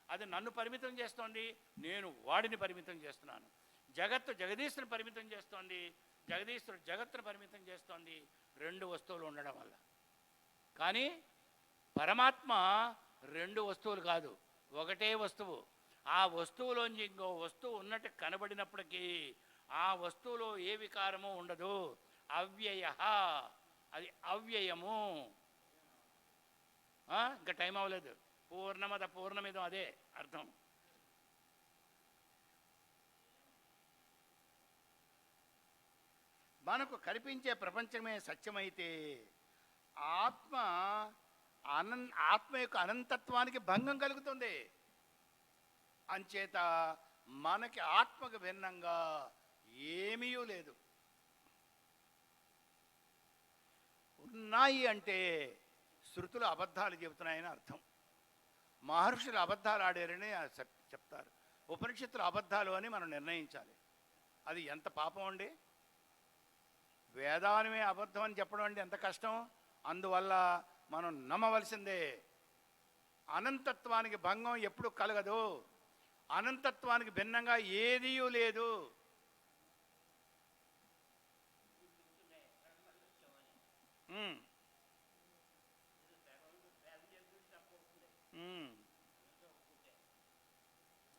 అది నన్ను పరిమితం చేస్తోంది, నేను వాడిని పరిమితం చేస్తున్నాను. జగత్తు జగదీశ్వరుని పరిమితం చేస్తోంది, జగదీశ్వరుడు జగత్తును పరిమితం చేస్తోంది, రెండు వస్తువులు ఉండడం వల్ల. కానీ పరమాత్మ రెండు వస్తువులు కాదు, ఒకటే వస్తువు. ఆ వస్తువులోంచి ఇంకో వస్తువు ఉన్నట్టు కనబడినప్పటికీ ఆ వస్తువులో ఏ వికారము ఉండదు. అవ్యయ, అది అవ్యయము. ఇంకా టైం అవ్వలేదు. పూర్ణమద పూర్ణమిదం, అదే అర్థం. మనకు కనిపించే ప్రపంచమే సత్యమైతే ఆత్మ యొక్క అనంతత్వానికి భంగం కలుగుతుంది. అంచేత మనకి ఆత్మకు భిన్నంగా ఏమీ లేదు. ఉన్నాయి అంటే శృతులు అబద్ధాలు చెబుతున్నాయని అర్థం. మహర్షులు అబద్ధాలు ఆడారని చెప్తారు, ఉపనిషత్తులు అబద్ధాలు అని మనం నిర్ణయించాలి. అది ఎంత పాపం అండి. వేదానిమే అబద్ధం అని చెప్పడం అంటే ఎంత కష్టం. అందువల్ల మనం నమ్మవలసిందే. అనంతత్వానికి భంగం ఎప్పుడు కలగదు, అనంతత్వానికి భిన్నంగా ఏదీ లేదు.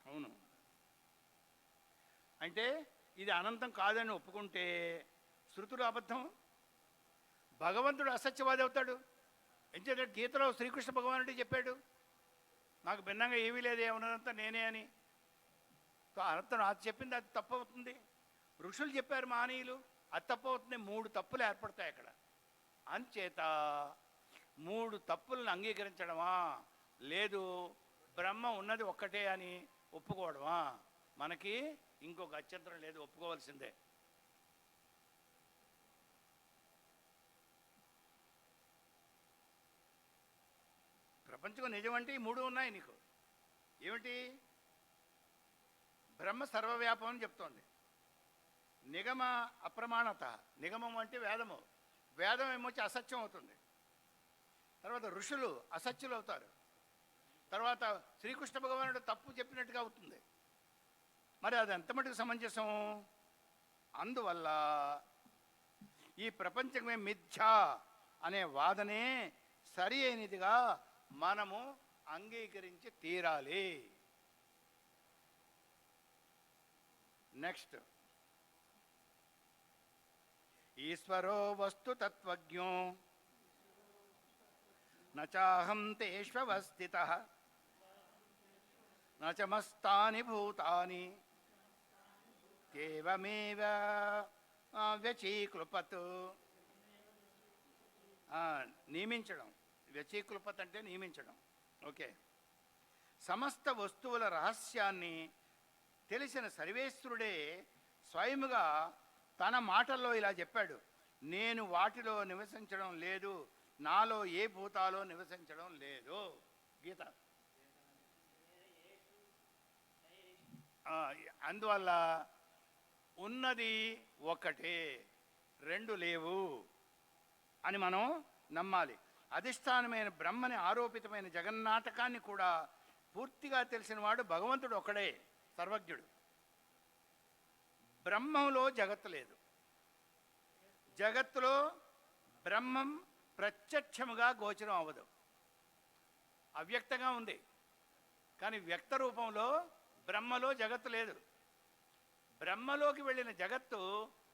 అవును. అంటే ఇది అనంతం కాదని ఒప్పుకుంటే శృతులు అబద్ధం, భగవంతుడు అసత్యవాది అవుతాడు. ఎందుకంటే గీతలో శ్రీకృష్ణ భగవానుడు చెప్పాడు, నాకు భిన్నంగా ఏమీ లేదు, ఏమన్నంతా నేనే అని. అనంతం అది చెప్పింది అది తప్పు అవుతుంది. ఋషులు చెప్పారు మహనీయులు, అది తప్పు అవుతుంది. 3 తప్పులు ఏర్పడతాయి అక్కడ. అంచేత 3 తప్పులను అంగీకరించడమా, లేదు బ్రహ్మ ఉన్నది ఒక్కటే అని ఒప్పుకోవడమా, మనకి ఇంకొక అత్యంతరం లేదు, ఒప్పుకోవాల్సిందే. ప్రపంచం నిజం అంటే ఈ 3 ఉన్నాయి నీకు. ఏమిటి? బ్రహ్మ సర్వవ్యాపం అని చెప్తోంది. నిగమ అప్రమాణత, నిగమం అంటే వేదము, వేదం ఏమొచ్చి అసత్యం అవుతుంది. తర్వాత ఋషులు అసత్యులు అవుతారు. తర్వాత శ్రీకృష్ణ భగవానుడు తప్పు చెప్పినట్టుగా అవుతుంది. మరి అది ఎంత మటుకు సమంజసం? అందువల్ల ఈ ప్రపంచమే మిథ్యా అనే వాదనే సరి అయినదిగా మనము అంగీకరించి తీరాలి. నెక్స్ట్, ఈశ్వరో వస్తు తత్వజ్ఞో నచాహం తేష్వస్థితః నచమస్తాని భూతాని కేవమేవ వ్యచీకృపత్. నియమించడం, వ్యచీకృపత్ అంటే నియమించడం. ఓకే. సమస్త వస్తువుల రహస్యాన్ని తెలిసిన సర్వేశ్వరుడే స్వయముగా తన మాటల్లో ఇలా చెప్పాడు, నేను వాటిలో నివసించడం లేదు, నాలో ఏ భూతాలో నివసించడం లేదు. గీత. అందువల్ల ఉన్నది ఒకటే, రెండు లేవు అని మనం నమ్మాలి. అధిష్టానమైన బ్రహ్మని ఆరోపితమైన జగన్నాటకాన్ని కూడా పూర్తిగా తెలిసినవాడు భగవంతుడు ఒక్కడే, సర్వజ్ఞుడు. బ్రహ్మంలో జగత్తు లేదు, జగత్తులో బ్రహ్మం ప్రత్యక్షముగా గోచరం అవ్వదు, అవ్యక్తంగా ఉంది. కానీ వ్యక్త రూపంలో బ్రహ్మలో జగత్తు లేదు. బ్రహ్మలోకి వెళ్ళిన జగత్తు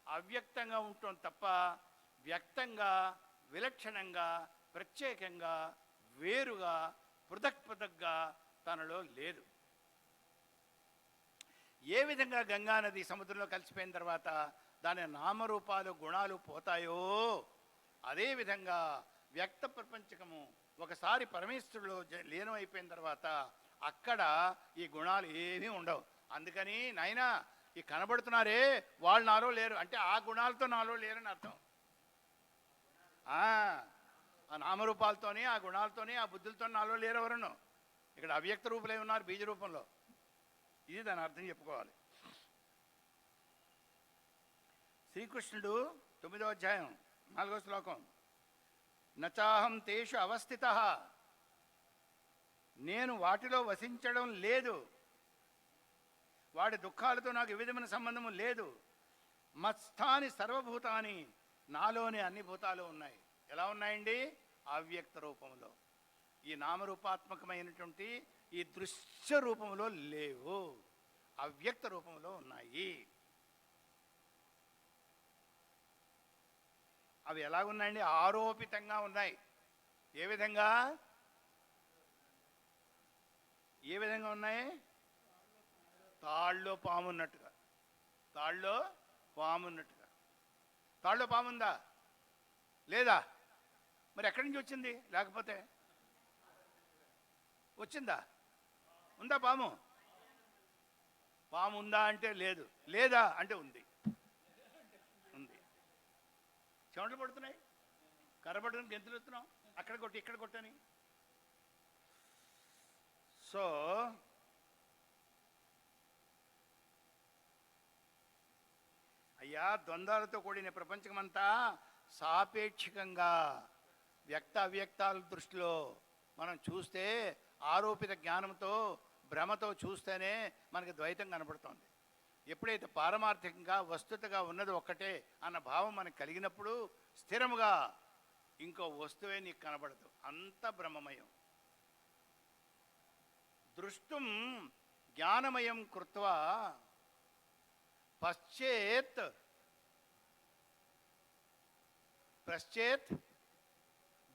అవ్యక్తంగా ఉంటుంది తప్ప వ్యక్తంగా, విలక్షణంగా, ప్రత్యేకంగా, వేరుగా, పృథక్గా తనలో లేదు. ఏ విధంగా గంగానది సముద్రంలో కలిసిపోయిన తర్వాత దాని నామరూపాలు, గుణాలు పోతాయో అదేవిధంగా వ్యక్త ప్రపంచకము ఒకసారి పరమేశ్వరులో లీనమైపోయిన తర్వాత అక్కడ ఈ గుణాలు ఏమీ ఉండవు. అందుకని నాయనా, ఈ కనబడుతున్నారే వాళ్ళు నాలో లేరు అంటే ఆ గుణాలతో నాలో లేరని అర్థం. ఆ నామరూపాలతోని, ఆ గుణాలతోని, ఆ బుద్ధులతో నాలో లేరు ఎవరను. ఇక్కడ అవ్యక్త రూపులే ఉన్నారు బీజ రూపంలో. ఇది దాని అర్థం చెప్పుకోవాలి. శ్రీకృష్ణుడు 9వ అధ్యాయం 4వ శ్లోకం, నచాహం తేషు అవస్థితః, నేను వాటిలో వసించడం లేదు, వాడి దుఃఖాలతో నాకు ఏ విధమైన సంబంధము లేదు. మత్స్థాని సర్వభూతాని, నాలోనే అన్ని భూతాలు ఉన్నాయి. ఎలా ఉన్నాయండి? అవ్యక్త రూపంలో. ఈ నామరూపాత్మకమైనటువంటి ఈ దృశ్య రూపంలో లేవు, అవ్యక్త రూపంలో ఉన్నాయి. అవి ఎలాగున్నాయండి? ఆరోపితంగా ఉన్నాయి. ఏ విధంగా? ఏ విధంగా ఉన్నాయి? తాళ్ళలో పాము ఉన్నట్టుగా. తాళ్ళలో పాము ఉన్నట్టుగా. తాళ్ళలో పాము ఉందా? లేదా? మరి ఎక్కడి నుంచి వచ్చింది? లేకపోతే వచ్చిందా? ఉందా పాము? పాము ఉందా అంటే లేదు, లేదా అంటే ఉంది. ఉంది. చెమటలు పడుతున్నాయి, కర్ర పడుతుంది, గెంతులు వస్తున్నాం, అక్కడ కొట్టి ఇక్కడ కొట్టని. సో అయ్యా, ద్వంద్వాలతో కూడిన ప్రపంచమంతా సాపేక్షికంగా వ్యక్త అవ్యక్తాల దృష్టిలో మనం చూస్తే, ఆరోపిత జ్ఞానంతో భ్రమతో చూస్తేనే మనకి ద్వైతం కనపడుతోంది. ఎప్పుడైతే పారమార్థికంగా వస్తుతగా ఉన్నది ఒక్కటే అన్న భావం మనకు కలిగినప్పుడు స్థిరముగా ఇంకో వస్తువే నీకు కనబడదు, అంత బ్రహ్మమయం. దృష్టం జ్ఞానమయం కృత్వా పశ్చేత్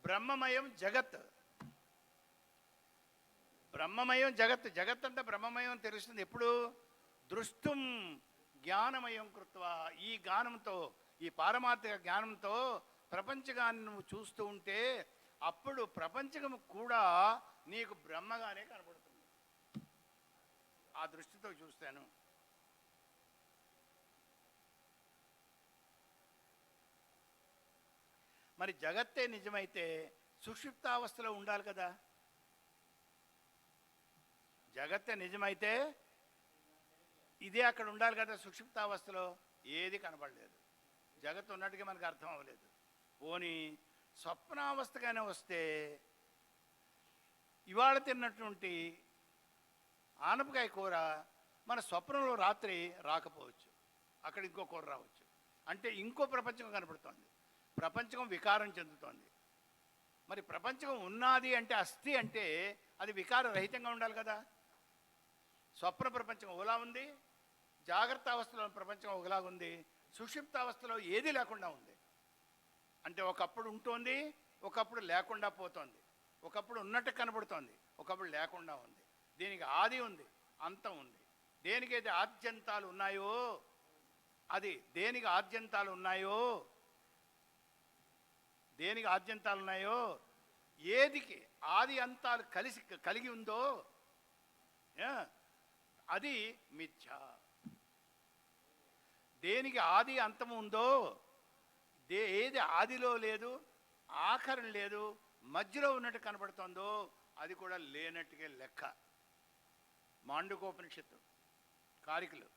బ్రహ్మమయం జగత్. బ్రహ్మమయం జగత్. జగత్ అంతా బ్రహ్మమయం తెలుస్తుంది ఎప్పుడు? దృష్టం జ్ఞానమయం కృత్వా. ఈ జ్ఞానంతో, ఈ పారమార్థిక జ్ఞానంతో ప్రపంచగాన్ని నువ్వు చూస్తూ ఉంటే అప్పుడు ప్రపంచం కూడా నీకు బ్రహ్మగానే కనబడుతుంది. ఆ దృష్టితో చూస్తాను. మరి జగత్తే నిజమైతే సుషుప్తావస్థలో ఉండాలి కదా. జగత్తే నిజమైతే ఇదే అక్కడ ఉండాలి కదా. సుషుప్తావస్థలో ఏది కనబడలేదు, జగత్తు ఉన్నట్టుగా మనకు అర్థం అవ్వలేదు. పోనీ స్వప్నావస్థగానే వస్తే ఇవాళ తిన్నటువంటి ఆనపకాయ కూర మన స్వప్నంలో రాత్రి రాకపోవచ్చు, అక్కడ ఇంకో కూర రావచ్చు. అంటే ఇంకో ప్రపంచం కనపడుతోంది, ప్రపంచం వికారం చెందుతోంది. మరి ప్రపంచం ఉన్నది అంటే, అస్థి అంటే అది వికార రహితంగా ఉండాలి కదా. స్వప్న ప్రపంచం ఒకలా ఉంది, జాగ్రత్త అవస్థలో ప్రపంచం ఒకలా ఉంది, సుషుప్త అవస్థలో ఏది లేకుండా ఉంది. అంటే ఒకప్పుడు ఉంటుంది, ఒకప్పుడు లేకుండా పోతోంది, ఒకప్పుడు ఉన్నట్టు కనబడుతోంది, ఒకప్పుడు లేకుండా ఉంది. దీనికి ఆది ఉంది, అంతం ఉంది. దేనికైతే ఆద్యంతాలు ఉన్నాయో, అది దేనికి ఆద్యంతాలు ఉన్నాయో, దేనికి ఆద్యంతాలు ఉన్నాయో, ఏదికి ఆది అంతాలు కలిగి ఉందో అది మిథ్య. దేనికి ఆది అంతము ఉందో, ఏది ఆదిలో లేదు, ఆఖరణ లేదు, మధ్యలో ఉన్నట్టు కనబడుతుందో అది కూడా లేనట్టుగా లెక్క. మాండుకోపనిషత్తు కారికలు.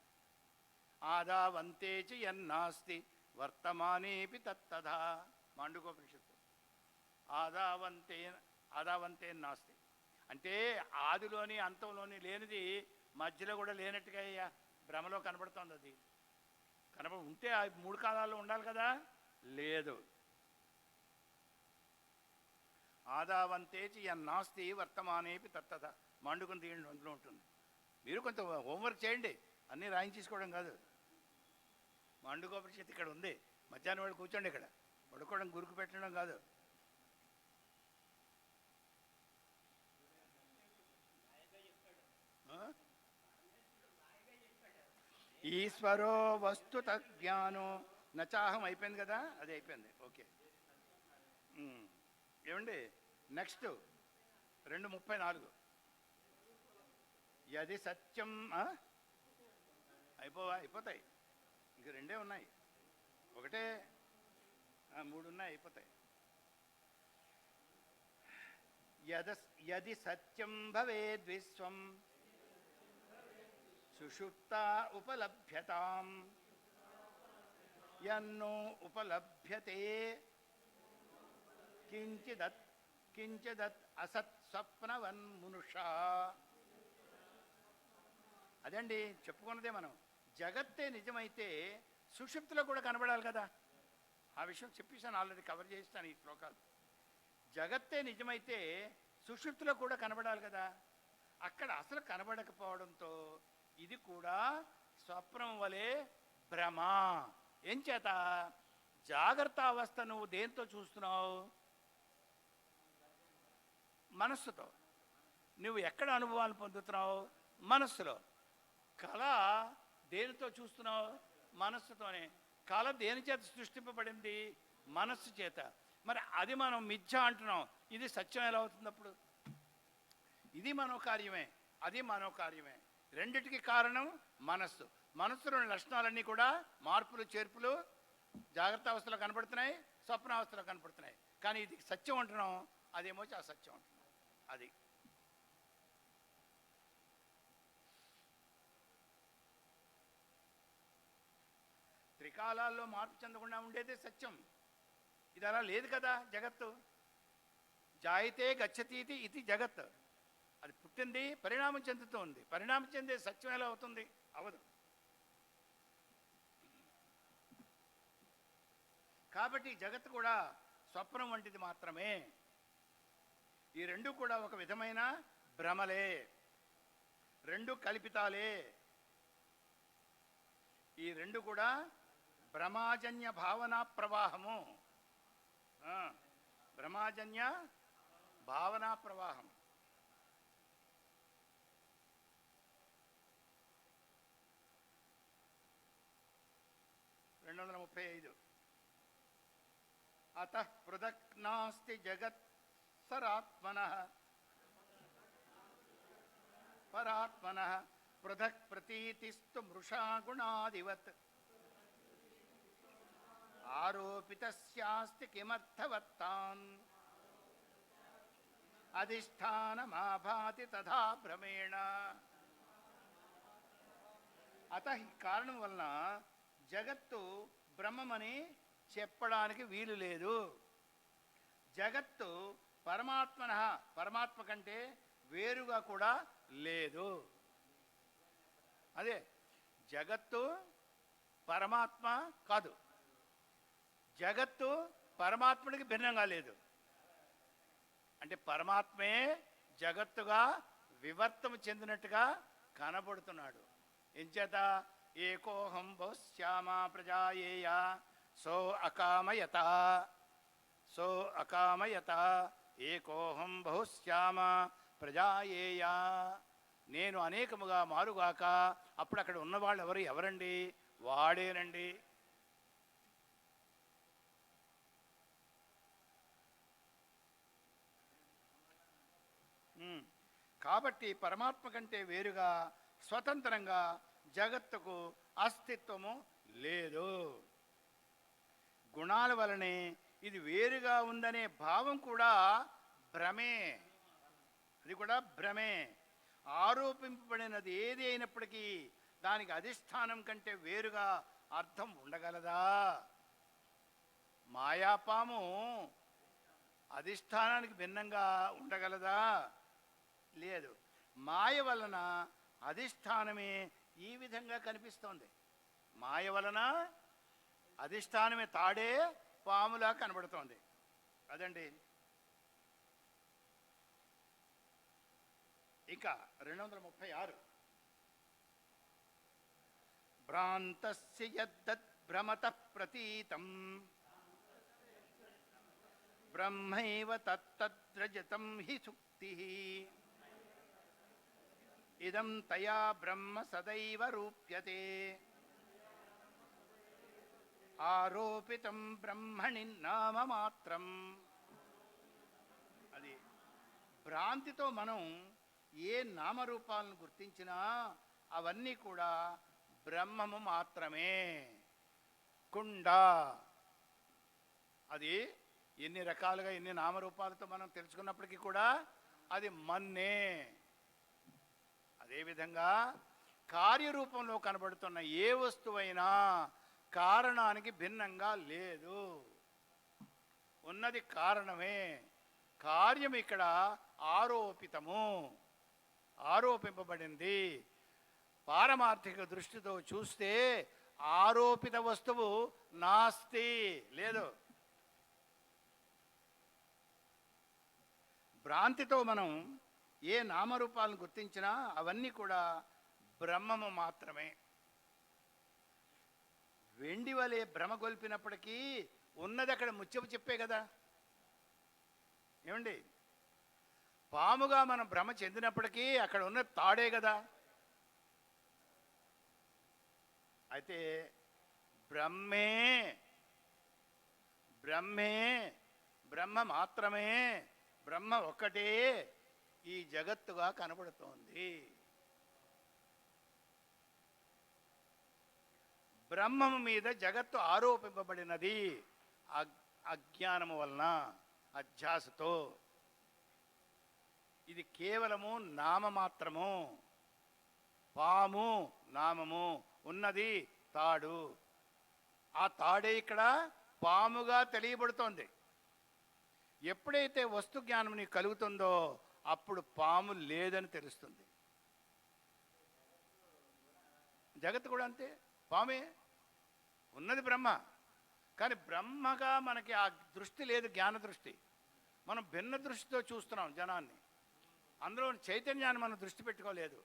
ఆదావంతేచి యన్నాస్తి వర్తమానేపి తత్తథా. మాండుకోపనిషత్తు. ఆదావంతే నాస్తి అంటే ఆదిలోని అంతంలోని లేనిది మధ్యలో కూడా లేనట్టుగా అయ్యా భ్రమలో కనబడుతోంది. అది ఉంటే ఆ మూడు కాలాల్లో ఉండాలి కదా, లేదు. ఆదావంతేచి యన్నాస్తి వర్తమానేపి తత్తథా. మాండుకొని తీయండి, అందులో ఉంటుంది. మీరు కొంత హోంవర్క్ చేయండి, అన్నీ రాయించేసుకోవడం కాదు. మాండుకోపనిషత్తు ఇక్కడ ఉంది, మధ్యాహ్నం వాడు కూర్చోండి, ఇక్కడ పడుకోవడం గురుకు పెట్టడం కాదు. ఈశ్వరో వస్తుత జ్ఞానో నచాహం అయిపోయింది కదా, అది అయిపోయింది. ఓకే, ఏమండి నెక్స్ట్ 2:34. యది సత్యం అయిపోతాయి. ఇంక 2 ఉన్నాయి, ఒకటే 3 ఉన్నాయి, అయిపోతాయి. యది సత్యం భవేద్విశ్వం సుషుప్తా ఉపలభ్యతాం యన్నో ఉపలభ్యతే కించిదత్ కించిదత్ అసత్ స్వప్నవన్మునుషా. అదండి చెప్పుకున్నదే మనం. జగత్తే నిజమైతే సుషుప్తిలో కూడా కనబడాలి కదా. ఆ విషయం చెప్పేసాను, ఆల్రెడీ కవర్ చేస్తాను ఈ శ్లోకాలు. జగత్తే నిజమైతే సుషుప్తిలో కూడా కనబడాలి కదా. అక్కడ అసలు కనబడకపోవడంతో ఇది కూడా స్వప్నం వలె భ్రమ. ఏం చేత? జాగ్రత్త అవస్థ నువ్వు దేంతో చూస్తున్నావు? మనస్సుతో. నువ్వు ఎక్కడ అనుభవాలు పొందుతున్నావు? మనస్సులో. కళ దేనితో చూస్తున్నావు? మనస్సుతోనే. కళ దేని చేత సృష్టింపబడింది? మనస్సు చేత. మరి అది మనం మిథ్య అంటున్నాం, ఇది సత్యం ఎలా అవుతుంది అప్పుడు? ఇది మనోకార్యమే, అది మనోకార్యమే. రెండిటికి కారణం మనస్సు. మనస్సులోని లక్షణాలన్నీ కూడా మార్పులు చేర్పులు జాగ్రత్త అవస్థలో కనపడుతున్నాయి, స్వప్నావస్థలో కనపడుతున్నాయి. కానీ ఇది సత్యం అంటున్నాం, అదేమో అసత్యం అంటున్నాం. అది త్రికాలాల్లో మార్పు చెందకుండా ఉండేదే సత్యం. ఇది అలా లేదు కదా జగత్తు. జాయితే గచ్చతీతి ఇది జగత్. అది పుట్టింది, పరిణామం చెందుతూ ఉంది. పరిణామం చెందే సత్యం ఎలా అవుతుంది? అవదు. కాబట్టి జగత్తు కూడా స్వప్నం వంటిది మాత్రమే. ఈ రెండు కూడా ఒక విధమైన భ్రమలే, రెండు కల్పితాలే. ఈ రెండు కూడా భ్రమాజన్య భావనా ప్రవాహము. భ్రమాజన్య భావనా ప్రవాహం. అతః పృథక్ నాస్తి జగత్ సరాత్మనః పరాత్మనః పృథక్ ప్రతీతిస్తు మృషా గుణాదివత్ ఆరోపితస్యాస్తి కిమర్థవత్తాన్ అధిష్టానమాభాతి తథా భ్రమేణ. అత ఈ కారణం వలన జగత్తు బ్రహ్మమని చెప్పడానికి వీలు లేదు. జగత్తు పరమాత్మనః పరమాత్మ కంటే వేరుగా కూడా లేదు. అదే జగత్తు పరమాత్మ కాదు, జగత్తు పరమాత్ముడికి భిన్నంగా లేదు. అంటే పరమాత్మే జగత్తుగా వివర్తము చెందినట్టుగా కనబడుతున్నాడు. ఎంచేత ఏకోహం బహుశ్యామ ప్రజాయేయ సో అకామయత సో అకామయత ఏకోహం బహుశ్యామ ప్రజాయేయ. నేను అనేకముగా మారుగాక. అప్పుడు అక్కడ ఉన్నవాళ్ళు ఎవరండి? వాడేనండి. కాబట్టి పరమాత్మ కంటే వేరుగా స్వతంత్రంగా జగత్తుకు అస్తిత్వము లేదు. గుణాల వలనే ఇది వేరుగా ఉందనే భావం కూడా భ్రమే. అది కూడా భ్రమే. ఆరోపింపబడినది ఏది అయినప్పటికీ దానికి అధిష్టానం కంటే వేరుగా అర్థం ఉండగలదా? మాయాపాము అధిష్టానానికి భిన్నంగా ఉండగలదా? లేదు. మాయ వలన అధిష్టానమే ఈ విధంగా కనిపిస్తోంది. మాయ వలన అధిష్టానమే తాడే పాములా కనబడుతోంది. అదండి. ఇక 236 భ్రాంతస్య యద్దత్ భ్రమతః ప్రతీతం బ్రహ్మైవ తత్తద్రజతం హి సుక్తిః ఇదం తయా బ్రహ్మ సదైవ రూప్యతే ఆరోపితం బ్రహ్మణి నామ మాత్రం. అది భ్రాంతితో మనం ఏ నామరూపాలను గుర్తించినా అవన్నీ కూడా బ్రహ్మము మాత్రమే. కుండ అది ఎన్ని రకాలుగా ఎన్ని నామరూపాలతో మనం తెలుసుకున్నప్పటికీ కూడా అది మన్నే. అదేవిధంగా కార్యరూపంలో కనబడుతున్న ఏ వస్తువైనా కారణానికి భిన్నంగా లేదు, ఉన్నది కారణమే. కార్యం ఇక్కడ ఆరోపింపబడింది. పారమార్థిక దృష్టితో చూస్తే ఆరోపిత వస్తువు నాస్తి, లేదు. భ్రాంతితో మనం ఏ నామరూపాలను గుర్తించినా అవన్నీ కూడా బ్రహ్మము మాత్రమే. వెండి వలె భ్రమ గొల్పినప్పటికీ ఉన్నది అక్కడ ముత్యపు చెప్పే కదా. ఏమండి, పాముగా మనం భ్రమ చెందినప్పటికీ అక్కడ ఉన్న తాడే కదా. అయితే బ్రహ్మే బ్రహ్మ మాత్రమే, బ్రహ్మ ఒక్కటే ఈ జగత్తుగా కనబడుతోంది. బ్రహ్మము మీద జగత్తు ఆరోపింపబడినది అజ్ఞానము వలన, అధ్యాసతో. ఇది కేవలము నామమాత్రము. పాము నామము, ఉన్నది తాడు. ఆ తాడే ఇక్కడ పాముగా తెలియబడుతోంది. ఎప్పుడైతే వస్తు జ్ఞానం నీకు కలుగుతుందో అప్పుడు పాము లేదని తెలుస్తుంది. జగత్తు కూడా అంతే, పామే. ఉన్నది బ్రహ్మ, కానీ బ్రహ్మగా మనకి ఆ దృష్టి లేదు, జ్ఞాన దృష్టి. మనం భిన్న దృష్టితో చూస్తున్నాం జనాన్ని. అందులో చైతన్యాన్ని మనం దృష్టి పెట్టుకోలేదు.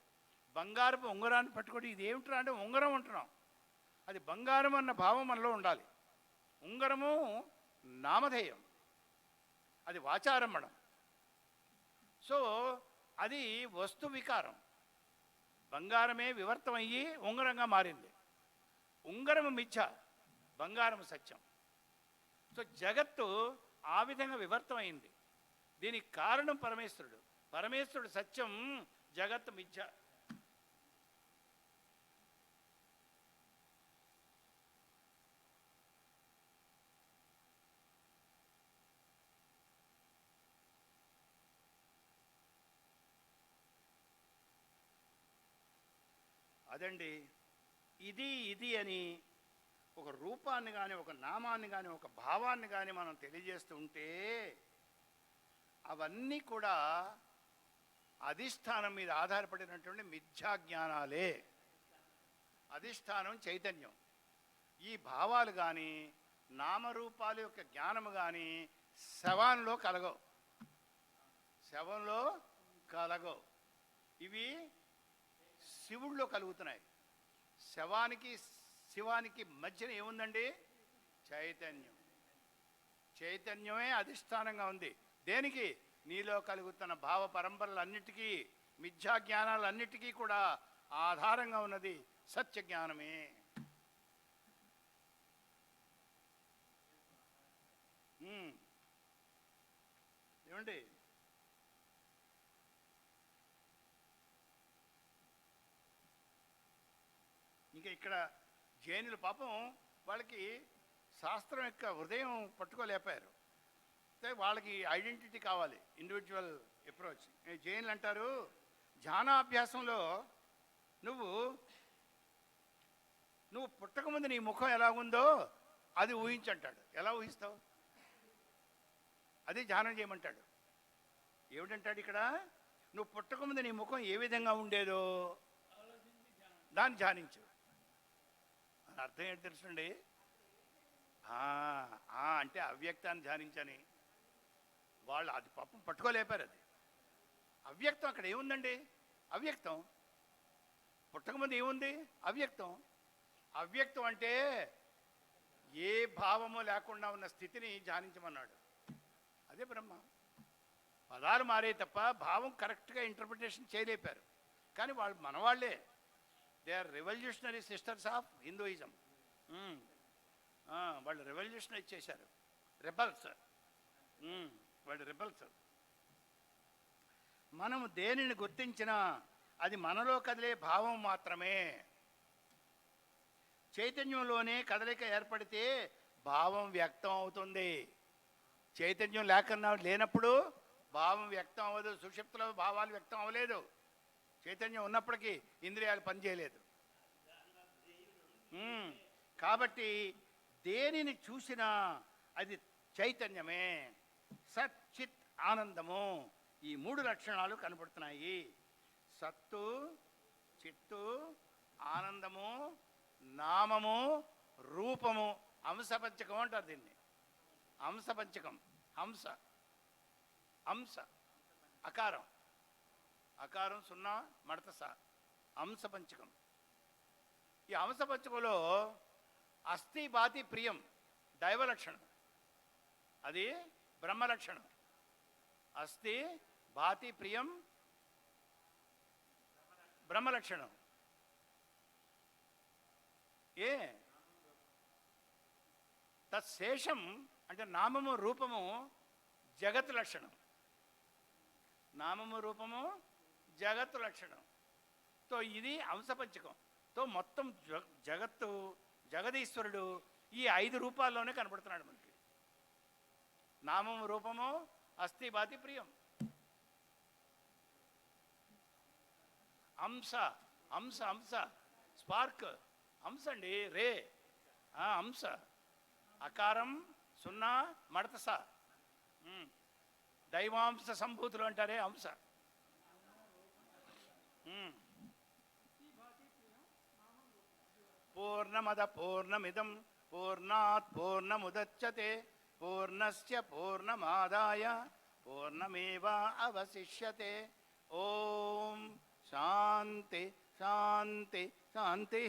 బంగారపు ఉంగరాన్ని పట్టుకొని ఇది ఏమిట్రా అంటే ఉంగరం అంటున్నాం. అది బంగారం అన్న భావం మనలో ఉండాలి. ఉంగరము నామధేయం, అది వాచారంభణం. సో అది వస్తు వికారం. బంగారమే వివర్తమయ్యి ఉంగరంగా మారింది. ఉంగరము మిథ్య, బంగారము సత్యం. సో జగత్తు ఆ విధంగా వివర్తమైంది. దీనికి కారణం పరమేశ్వరుడు. పరమేశ్వరుడు సత్యం, జగత్తు మిథ్య. అదండి, ఇది అని ఒక రూపాన్ని కానీ, ఒక నామాన్ని కానీ, ఒక భావాన్ని కానీ మనం తెలియజేస్తూ ఉంటే అవన్నీ కూడా అధిష్టానం మీద ఆధారపడినటువంటి మిథ్యాజ్ఞానాలే. అధిష్టానం చైతన్యం. ఈ భావాలు కానీ, నామరూపాల యొక్క జ్ఞానము కానీ శవంలో కలగవు. ఇవి శివుడిలో కలుగుతున్నాయి. శవానికి శివానికి మధ్యన ఏముందండి? చైతన్యమే అధిష్టానంగా ఉంది. దేనికి? నీలో కలుగుతున్న భావ పరంపరలన్నిటికీ, మిథ్యా జ్ఞానాలన్నిటికీ కూడా ఆధారంగా ఉన్నది సత్య జ్ఞానమే. ఏమండి, ఇంకా ఇక్కడ జైనులు పాపం వాళ్ళకి శాస్త్రం యొక్క హృదయం పట్టుకోలేపారు. వాళ్ళకి ఐడెంటిటీ కావాలి, ఇండివిజువల్ అప్రోచ్. జైనులు అంటారు, ధ్యానాభ్యాసంలో నువ్వు పుట్టకముందు నీ ముఖం ఎలా ఉందో అది ఊహించంటాడు. ఎలా ఊహిస్తావు? అది ధ్యానం చేయమంటాడు. ఏమిటంటాడు ఇక్కడ? నువ్వు పుట్టకముందు నీ ముఖం ఏ విధంగా ఉండేదో దాన్ని ధ్యానించు. అని అర్థం ఏంటి తెలుసండి? అంటే అవ్యక్తాన్ని ధ్యానించని. వాళ్ళు అది పాపం పట్టుకోలేపారు. అది అవ్యక్తం. అక్కడ ఏముందండి? అవ్యక్తం. పుట్టకముందు ఏముంది? అవ్యక్తం. అవ్యక్తం అంటే ఏ భావము లేకుండా ఉన్న స్థితిని ధ్యానించమన్నాడు. అదే బ్రహ్మ. పదాలు మారే తప్ప భావం కరెక్ట్గా ఇంటర్ప్రిటేషన్ చేయలేపారు. కానీ వాళ్ళు మనవాళ్లే. They are revolutionary sisters of Hinduism. వాళ్ళు రెవల్యూషనరీ చేశారు. రెబల్స్. వాళ్ళు రెబల్స్. మనము దేనిని గుర్తించినా అది మనలో కదిలే భావం మాత్రమే. చైతన్యంలోనే కదలిక ఏర్పడితే భావం వ్యక్తం అవుతుంది. చైతన్యం లేనప్పుడు భావం వ్యక్తం అవ్వదు. సుషుప్తిలో భావాలు వ్యక్తం అవ్వలేదు. చైతన్యం ఉన్నప్పటికీ ఇంద్రియాలు పనిచేయలేదు. కాబట్టి దేనిని చూసినా అది చైతన్యమే, సత్ చిత్ ఆనందము. ఈ మూడు లక్షణాలు కనబడుతున్నాయి. సత్తు, చిత్తు, ఆనందము, నామము, రూపము. హంసపంచకం అంటారు దీన్ని. హంసపంచకం. హంస, హంస అకారం, అకారం సున్నా మడత సా, హంసపంచకం. ఈ హంసపంచకంలో అస్థి బాతి ప్రియం దైవ లక్షణం, అది బ్రహ్మ లక్షణం. అస్థి బాతి ప్రియం బ్రహ్మ లక్షణం. ఏ తత్శేషం అంటే నామము రూపము జగత్ లక్షణం. నామము రూపము జగత్తు లక్షణం. తో ఇది హంసపంచకం. తో మొత్తం జగత్తు, జగదీశ్వరుడు ఈ 5 రూపాల్లోనే కనబడుతున్నాడు మనకి. నామము రూపము అస్థి బాతి ప్రియం. హంస, హంస, హంస స్పార్క్, హంస అండి, రే, హంస. అకారం సున్నా మడత సా, దైవాంశ సంభూతులు అంటారే హంస. పూర్ణమద పూర్ణమిదం పూర్ణాత్ పూర్ణముదచ్యతే పూర్ణస్య పూర్ణమాదాయ పూర్ణమేవా అవశిష్యతే. ఓం శాంతి శాంతి శాంతి.